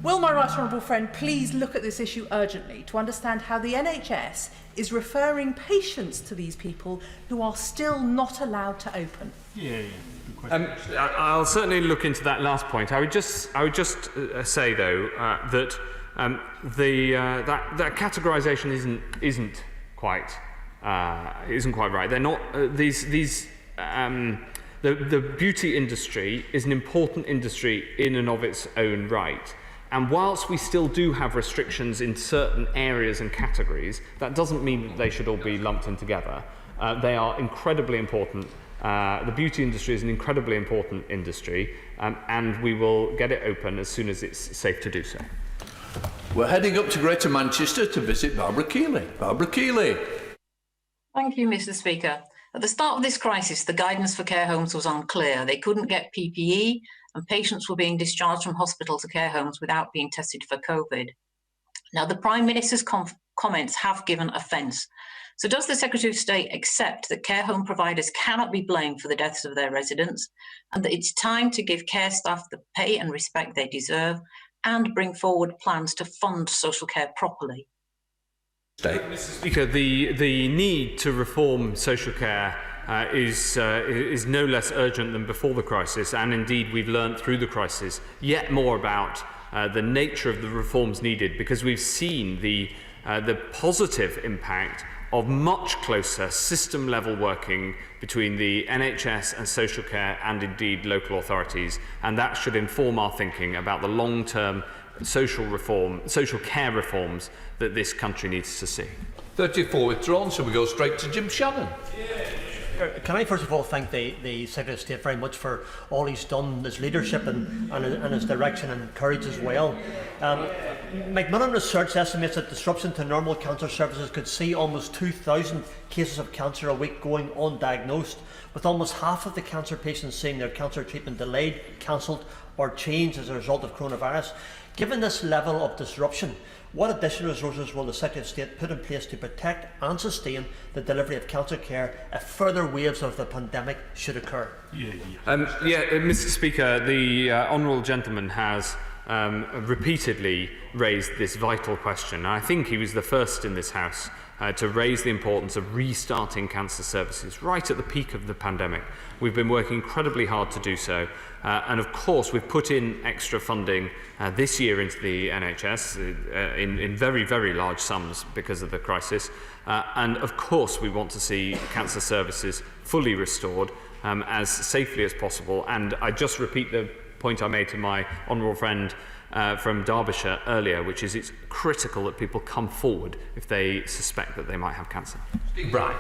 Will my right honourable friend please look at this issue urgently to understand how the NHS is referring patients to these people who are still not allowed to open? I'll certainly look into that last point. I would just say though that that categorisation isn't quite right. They're not the beauty industry is an important industry in and of its own right. And whilst we still do have restrictions in certain areas and categories, that doesn't mean that they should all be lumped in together. They are incredibly important. The beauty industry is an incredibly important industry, and we will get it open as soon as it's safe to do so. We're heading up to Greater Manchester to visit Barbara Keeley. Barbara Keeley. Thank you, Mr. Speaker. At the start of this crisis, the guidance for care homes was unclear. They couldn't get PPE, and patients were being discharged from hospital to care homes without being tested for COVID. Now, the Prime Minister's comments have given offence. So does the Secretary of State accept that care home providers cannot be blamed for the deaths of their residents, and that it's time to give care staff the pay and respect they deserve, and bring forward plans to fund social care properly? Mr. Speaker, the need to reform social care is no less urgent than before the crisis, and indeed we've learned through the crisis yet more about the nature of the reforms needed, because we've seen the positive impact of much closer system-level working between the NHS and social care and indeed local authorities, and that should inform our thinking about the long-term social care reforms that this country needs to see. 34 withdrawn, so we go straight to Jim Shannon. Can I first of all thank the Secretary of State very much for all he's done, his leadership and his direction and courage as well. Macmillan Research estimates that disruption to normal cancer services could see almost 2,000 cases of cancer a week going undiagnosed, with almost half of the cancer patients seeing their cancer treatment delayed, cancelled or changed as a result of coronavirus. Given this level of disruption, what additional resources will the Secretary of State put in place to protect and sustain the delivery of cancer care if further waves of the pandemic should occur? Mr. Speaker, the honourable gentleman has repeatedly raised this vital question. I think he was the first in this House to raise the importance of restarting cancer services right at the peak of the pandemic. We've been working incredibly hard to do so, and of course we've put in extra funding this year into the NHS in very, very large sums because of the crisis, and of course we want to see cancer services fully restored as safely as possible. And I just repeat the point I made to my honourable friend from Derbyshire earlier, which is it's critical that people come forward if they suspect that they might have cancer. Brian.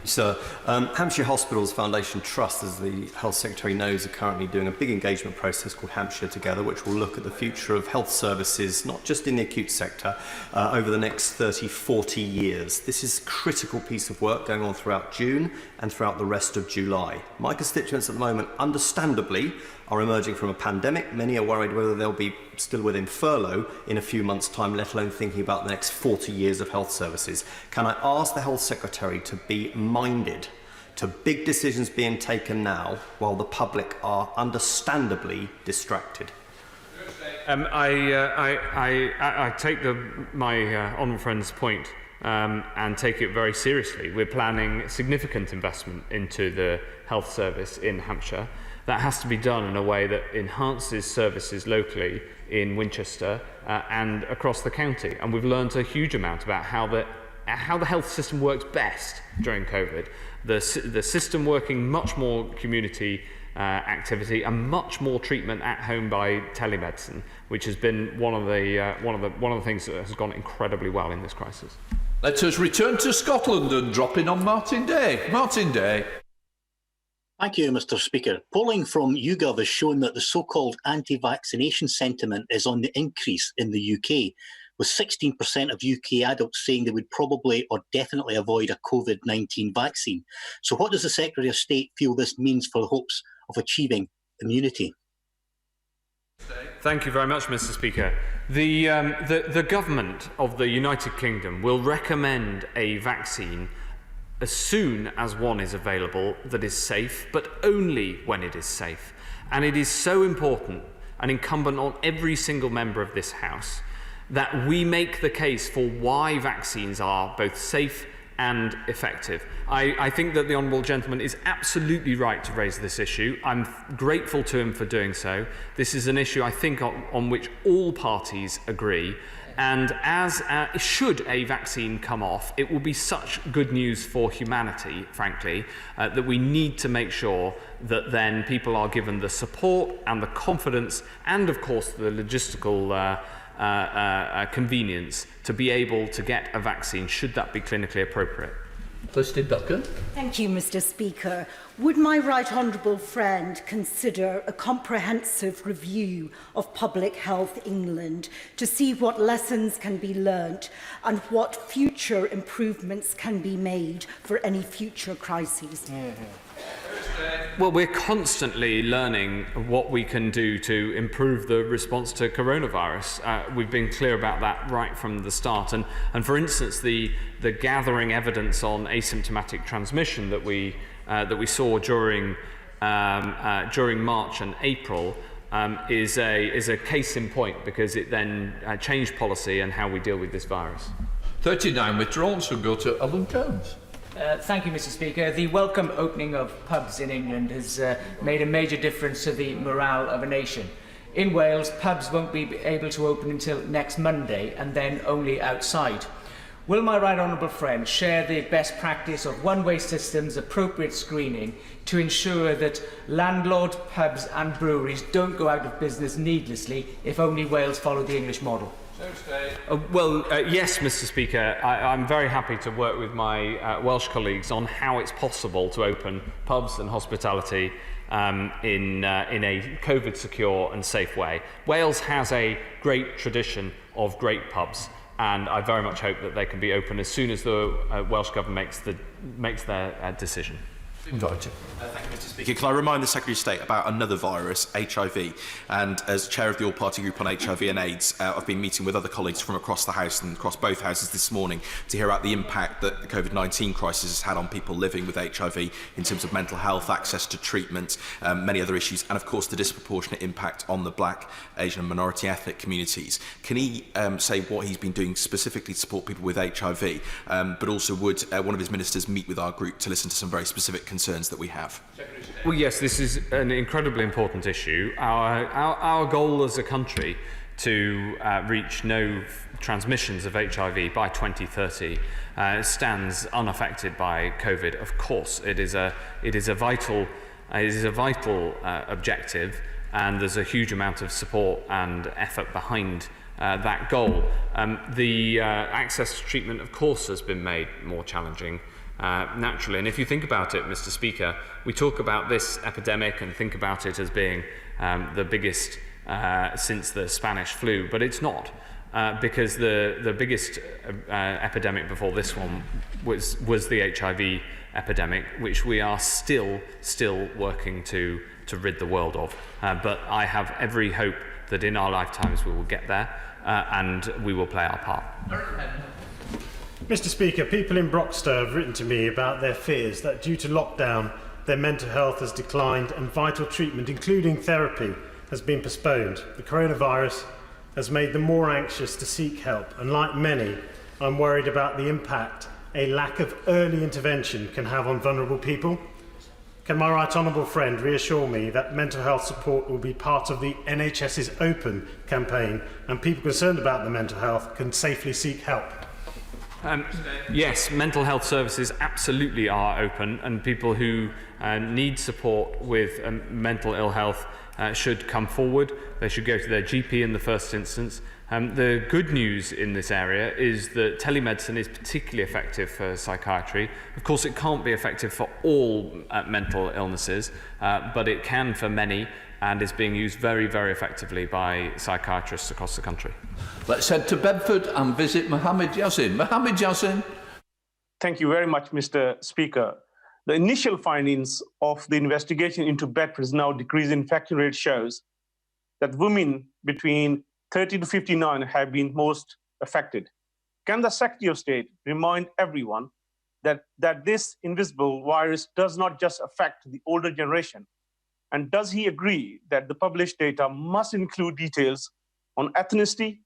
Sir, Hampshire Hospitals Foundation Trust, as the Health Secretary knows, are currently doing a big engagement process called Hampshire Together, which will look at the future of health services, not just in the acute sector, over the next 30-40 years. This is a critical piece of work going on throughout June and throughout the rest of July. My constituents at the moment, understandably, are emerging from a pandemic. Many are worried whether they'll be still within furlough in a few months' time, let alone thinking about the next 40 years of health services. Can I ask the Health Secretary to be minded to big decisions being taken now while the public are understandably distracted? I take my honourable friend's point and take it very seriously. We're planning significant investment into the health service in Hampshire. That has to be done in a way that enhances services locally in Winchester and across the county. And we've learned a huge amount about how the health system works best during COVID. The system working much more community activity and much more treatment at home by telemedicine, which has been one of the things that has gone incredibly well in this crisis. Let us return to Scotland and drop in on Martin Day. Martin Day. Thank you, Mr. Speaker. Polling from YouGov has shown that the so-called anti-vaccination sentiment is on the increase in the UK, with 16% of UK adults saying they would probably or definitely avoid a COVID-19 vaccine. So what does the Secretary of State feel this means for the hopes of achieving immunity? Thank you very much, Mr. Speaker. The government of the United Kingdom will recommend a vaccine as soon as one is available that is safe, but only when it is safe. And it is so important and incumbent on every single member of this House that we make the case for why vaccines are both safe and effective. I think that the honourable gentleman is absolutely right to raise this issue. I'm grateful to him for doing so. This is an issue, I think, on which all parties agree. And as should a vaccine come off, it will be such good news for humanity, frankly, that we need to make sure that then people are given the support and the confidence and, of course, the logistical convenience to be able to get a vaccine, should that be clinically appropriate. Trustee Duncan. Thank you, Mr. Speaker. Would my right honourable friend consider a comprehensive review of Public Health England to see what lessons can be learnt and what future improvements can be made for any future crises? Well, we're constantly learning what we can do to improve the response to coronavirus. We've been clear about that right from the start. And for instance, the gathering evidence on asymptomatic transmission that we saw during March and April is a case in point, because it then changed policy and how we deal with this virus. 39 withdrawn, so go to Alan Kearns. Thank you, Mr. Speaker. The welcome opening of pubs in England has made a major difference to the morale of a nation. In Wales, pubs won't be able to open until next Monday, and then only outside. Will my right honourable friend share the best practice of one-way systems, appropriate screening, to ensure that landlords, pubs and breweries don't go out of business needlessly if only Wales follow the English model? Yes, Mr. Speaker. I'm very happy to work with my Welsh colleagues on how it's possible to open pubs and hospitality in a COVID-secure and safe way. Wales has a great tradition of great pubs, and I very much hope that they can be open as soon as the Welsh Government makes their decision. Thank you, Mr. Speaker. Can I remind the Secretary of State about another virus, HIV? And as chair of the All-Party Group on HIV and AIDS, I've been meeting with other colleagues from across the House and across both houses this morning to hear about the impact that the COVID-19 crisis has had on people living with HIV in terms of mental health, access to treatment, many other issues, and of course the disproportionate impact on the Black, Asian and minority ethnic communities. Can he say what he's been doing specifically to support people with HIV, but also would one of his ministers meet with our group to listen to some very specific concerns that we have? Well, yes, this is an incredibly important issue. Our goal as a country to reach no transmissions of HIV by 2030 stands unaffected by COVID. Of course, it is a vital objective, and there's a huge amount of support and effort behind that goal. The access to treatment, of course, has been made more challenging. Naturally, and if you think about it, Mr. Speaker, we talk about this epidemic and think about it as being the biggest since the Spanish flu, but it's not, because the biggest epidemic before this one was the HIV epidemic, which we are still working to rid the world of. But I have every hope that in our lifetimes we will get there, and we will play our part. Mr. Speaker, people in Broxton have written to me about their fears that due to lockdown, their mental health has declined and vital treatment, including therapy, has been postponed. The coronavirus has made them more anxious to seek help, and like many, I'm worried about the impact a lack of early intervention can have on vulnerable people. Can my right honourable friend reassure me that mental health support will be part of the NHS's Open campaign, and people concerned about their mental health can safely seek help? Yes, mental health services absolutely are open, and people who need support with mental ill health should come forward. They should go to their GP in the first instance. The good news in this area is that telemedicine is particularly effective for psychiatry. Of course, it can't be effective for all mental illnesses, but it can for many, and is being used very, very effectively by psychiatrists across the country. Let's head to Bedford and visit Mohammed Yazin. Mohammed Yazin. Thank you very much, Mr. Speaker. The initial findings of the investigation into Bedford's now decreased infection rate shows that women between 30 to 59 have been most affected. Can the Secretary of State remind everyone that this invisible virus does not just affect the older generation? And does he agree that the published data must include details on ethnicity,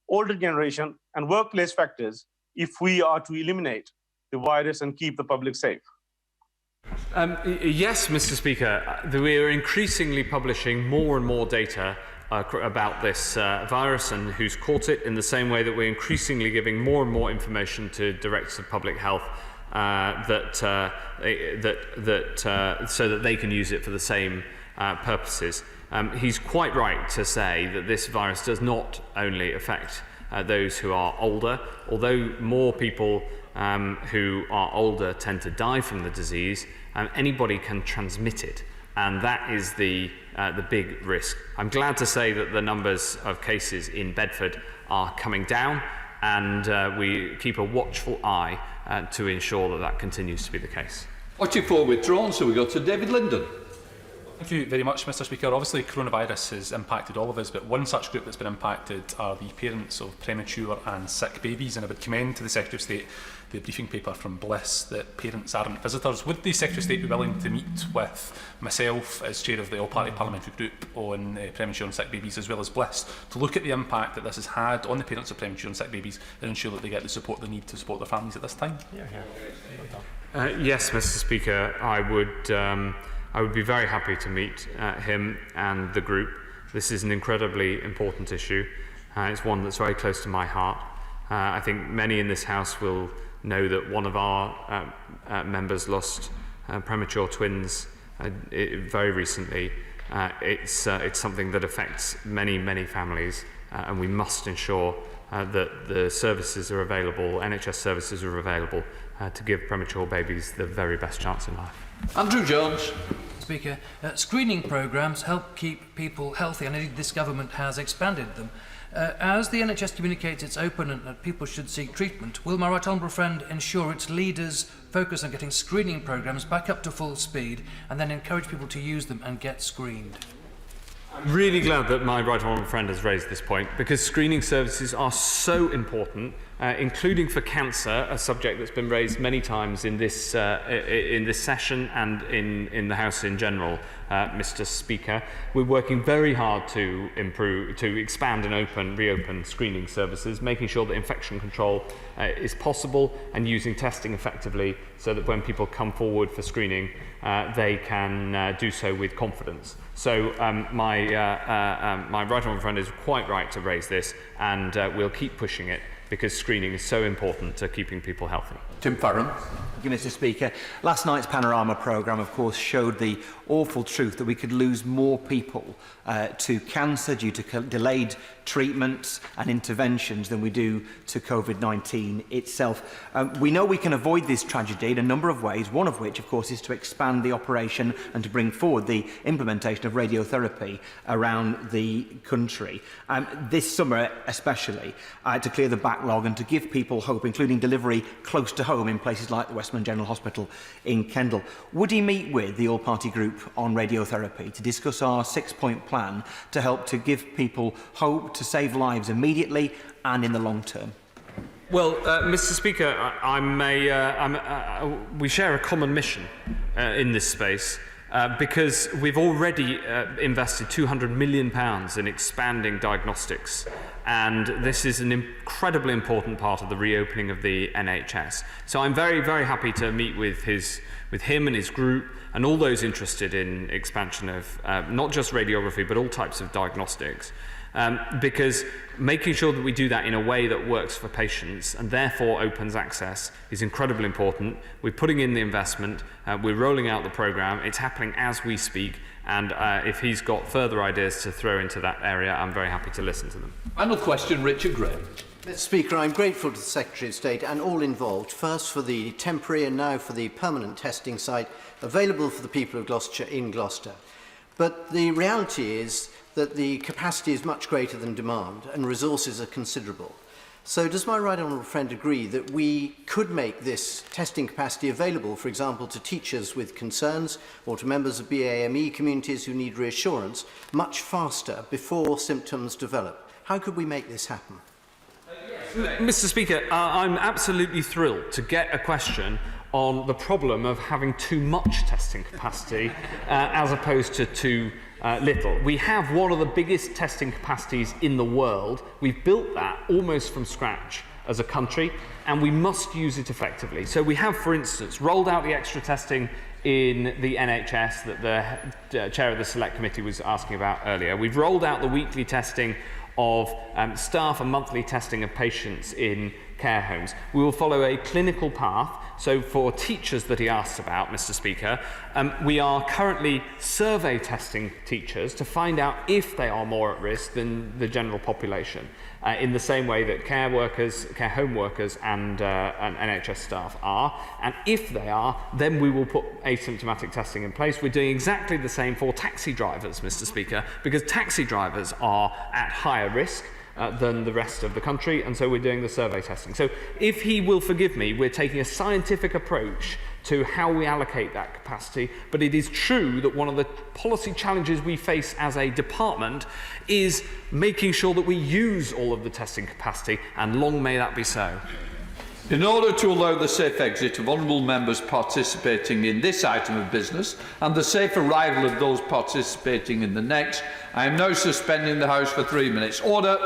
older generation, and workplace factors if we are to eliminate the virus and keep the public safe? Yes, Mr. Speaker. We are increasingly publishing more and more data about this virus and who's caught it, in the same way that we're increasingly giving more and more information to Directors of Public Health so that they can use it for the same purposes. He's quite right to say that this virus does not only affect those who are older, although more people who are older tend to die from the disease. Anybody can transmit it, and that is the big risk. I'm glad to say that the numbers of cases in Bedford are coming down, and we keep a watchful eye to ensure that continues to be the case. 44 withdrawn, so we go to David Linden. Thank you very much, Mr. Speaker. Obviously, coronavirus has impacted all of us, but one such group that's been impacted are the parents of premature and sick babies, and I would commend to the Secretary of State the briefing paper from Bliss that parents aren't visitors. Would the Secretary of State be willing to meet with myself as chair of the All-Party Parliamentary Group on premature and sick babies, as well as Bliss, to look at the impact that this has had on the parents of premature and sick babies and ensure that they get the support they need to support their families at this time? Yes, Mr. Speaker, I would be very happy to meet him and the group. This is an incredibly important issue. It's one that's very close to my heart. I think many in this House will know that one of our members lost premature twins very recently. It's something that affects many, many families, and we must ensure that the services are available, NHS services are available, to give premature babies the very best chance in life. Andrew Jones. Speaker, screening programmes help keep people healthy, and indeed this government has expanded them. As the NHS communicates it's open and that people should seek treatment, will my right honourable friend ensure its leaders focus on getting screening programmes back up to full speed and then encourage people to use them and get screened? I'm really glad that my right honourable friend has raised this point, because screening services are so important, including for cancer, a subject that's been raised many times in this session and in the House in general, Mr. Speaker. We're working very hard to expand and reopen screening services, making sure that infection control is possible and using testing effectively so that when people come forward for screening, they can do so with confidence. So my right honourable friend is quite right to raise this, and we'll keep pushing it, because screening is so important to keeping people healthy. Tim Farron. Thank you, Mr. Speaker. Last night's Panorama programme, of course, showed the awful truth that we could lose more people to cancer due to delayed treatments and interventions than we do to COVID-19 itself. We know we can avoid this tragedy in a number of ways, one of which, of course, is to expand the operation and to bring forward the implementation of radiotherapy around the country. This summer, especially, to clear the backlog and to give people hope, including delivery close to home in places like the Westmorland General Hospital in Kendal. Would he meet with the all-party group on radiotherapy to discuss our 6-point plan to help to give people hope to save lives immediately and in the long term? Well, Mr. Speaker, we share a common mission in this space. Because we've already invested £200 million in expanding diagnostics, and this is an incredibly important part of the reopening of the NHS. So I'm very, very happy to meet with him and his group and all those interested in expansion of not just radiography but all types of diagnostics. Because making sure that we do that in a way that works for patients and therefore opens access is incredibly important. We're putting in the investment, we're rolling out the programme, it's happening as we speak, and if he's got further ideas to throw into that area, I'm very happy to listen to them. Final question, Richard Graham. Mr. Speaker, I'm grateful to the Secretary of State and all involved, first for the temporary and now for the permanent testing site available for the people of Gloucestershire in Gloucester. But the reality is that the capacity is much greater than demand and resources are considerable. So does my right honourable friend agree that we could make this testing capacity available, for example, to teachers with concerns or to members of BAME communities who need reassurance much faster before symptoms develop? How could we make this happen? Mr. Speaker, I'm absolutely thrilled to get a question on the problem of having too much testing capacity as opposed to too little. We have one of the biggest testing capacities in the world. We've built that almost from scratch as a country, and we must use it effectively. So we have, for instance, rolled out the extra testing in the NHS that the chair of the Select Committee was asking about earlier. We've rolled out the weekly testing of staff and monthly testing of patients in care homes. We will follow a clinical path. So for teachers that he asked about, Mr. Speaker, we are currently survey testing teachers to find out if they are more at risk than the general population, in the same way that care workers, care home workers and NHS staff are. And if they are, then we will put asymptomatic testing in place. We're doing exactly the same for taxi drivers, Mr. Speaker, because taxi drivers are at higher risk than the rest of the country, and so we're doing the survey testing. So if he will forgive me, we're taking a scientific approach to how we allocate that capacity, but it is true that one of the policy challenges we face as a department is making sure that we use all of the testing capacity, and long may that be so. In order to allow the safe exit of honourable members participating in this item of business and the safe arrival of those participating in the next, I am now suspending the House for 3 minutes. Order.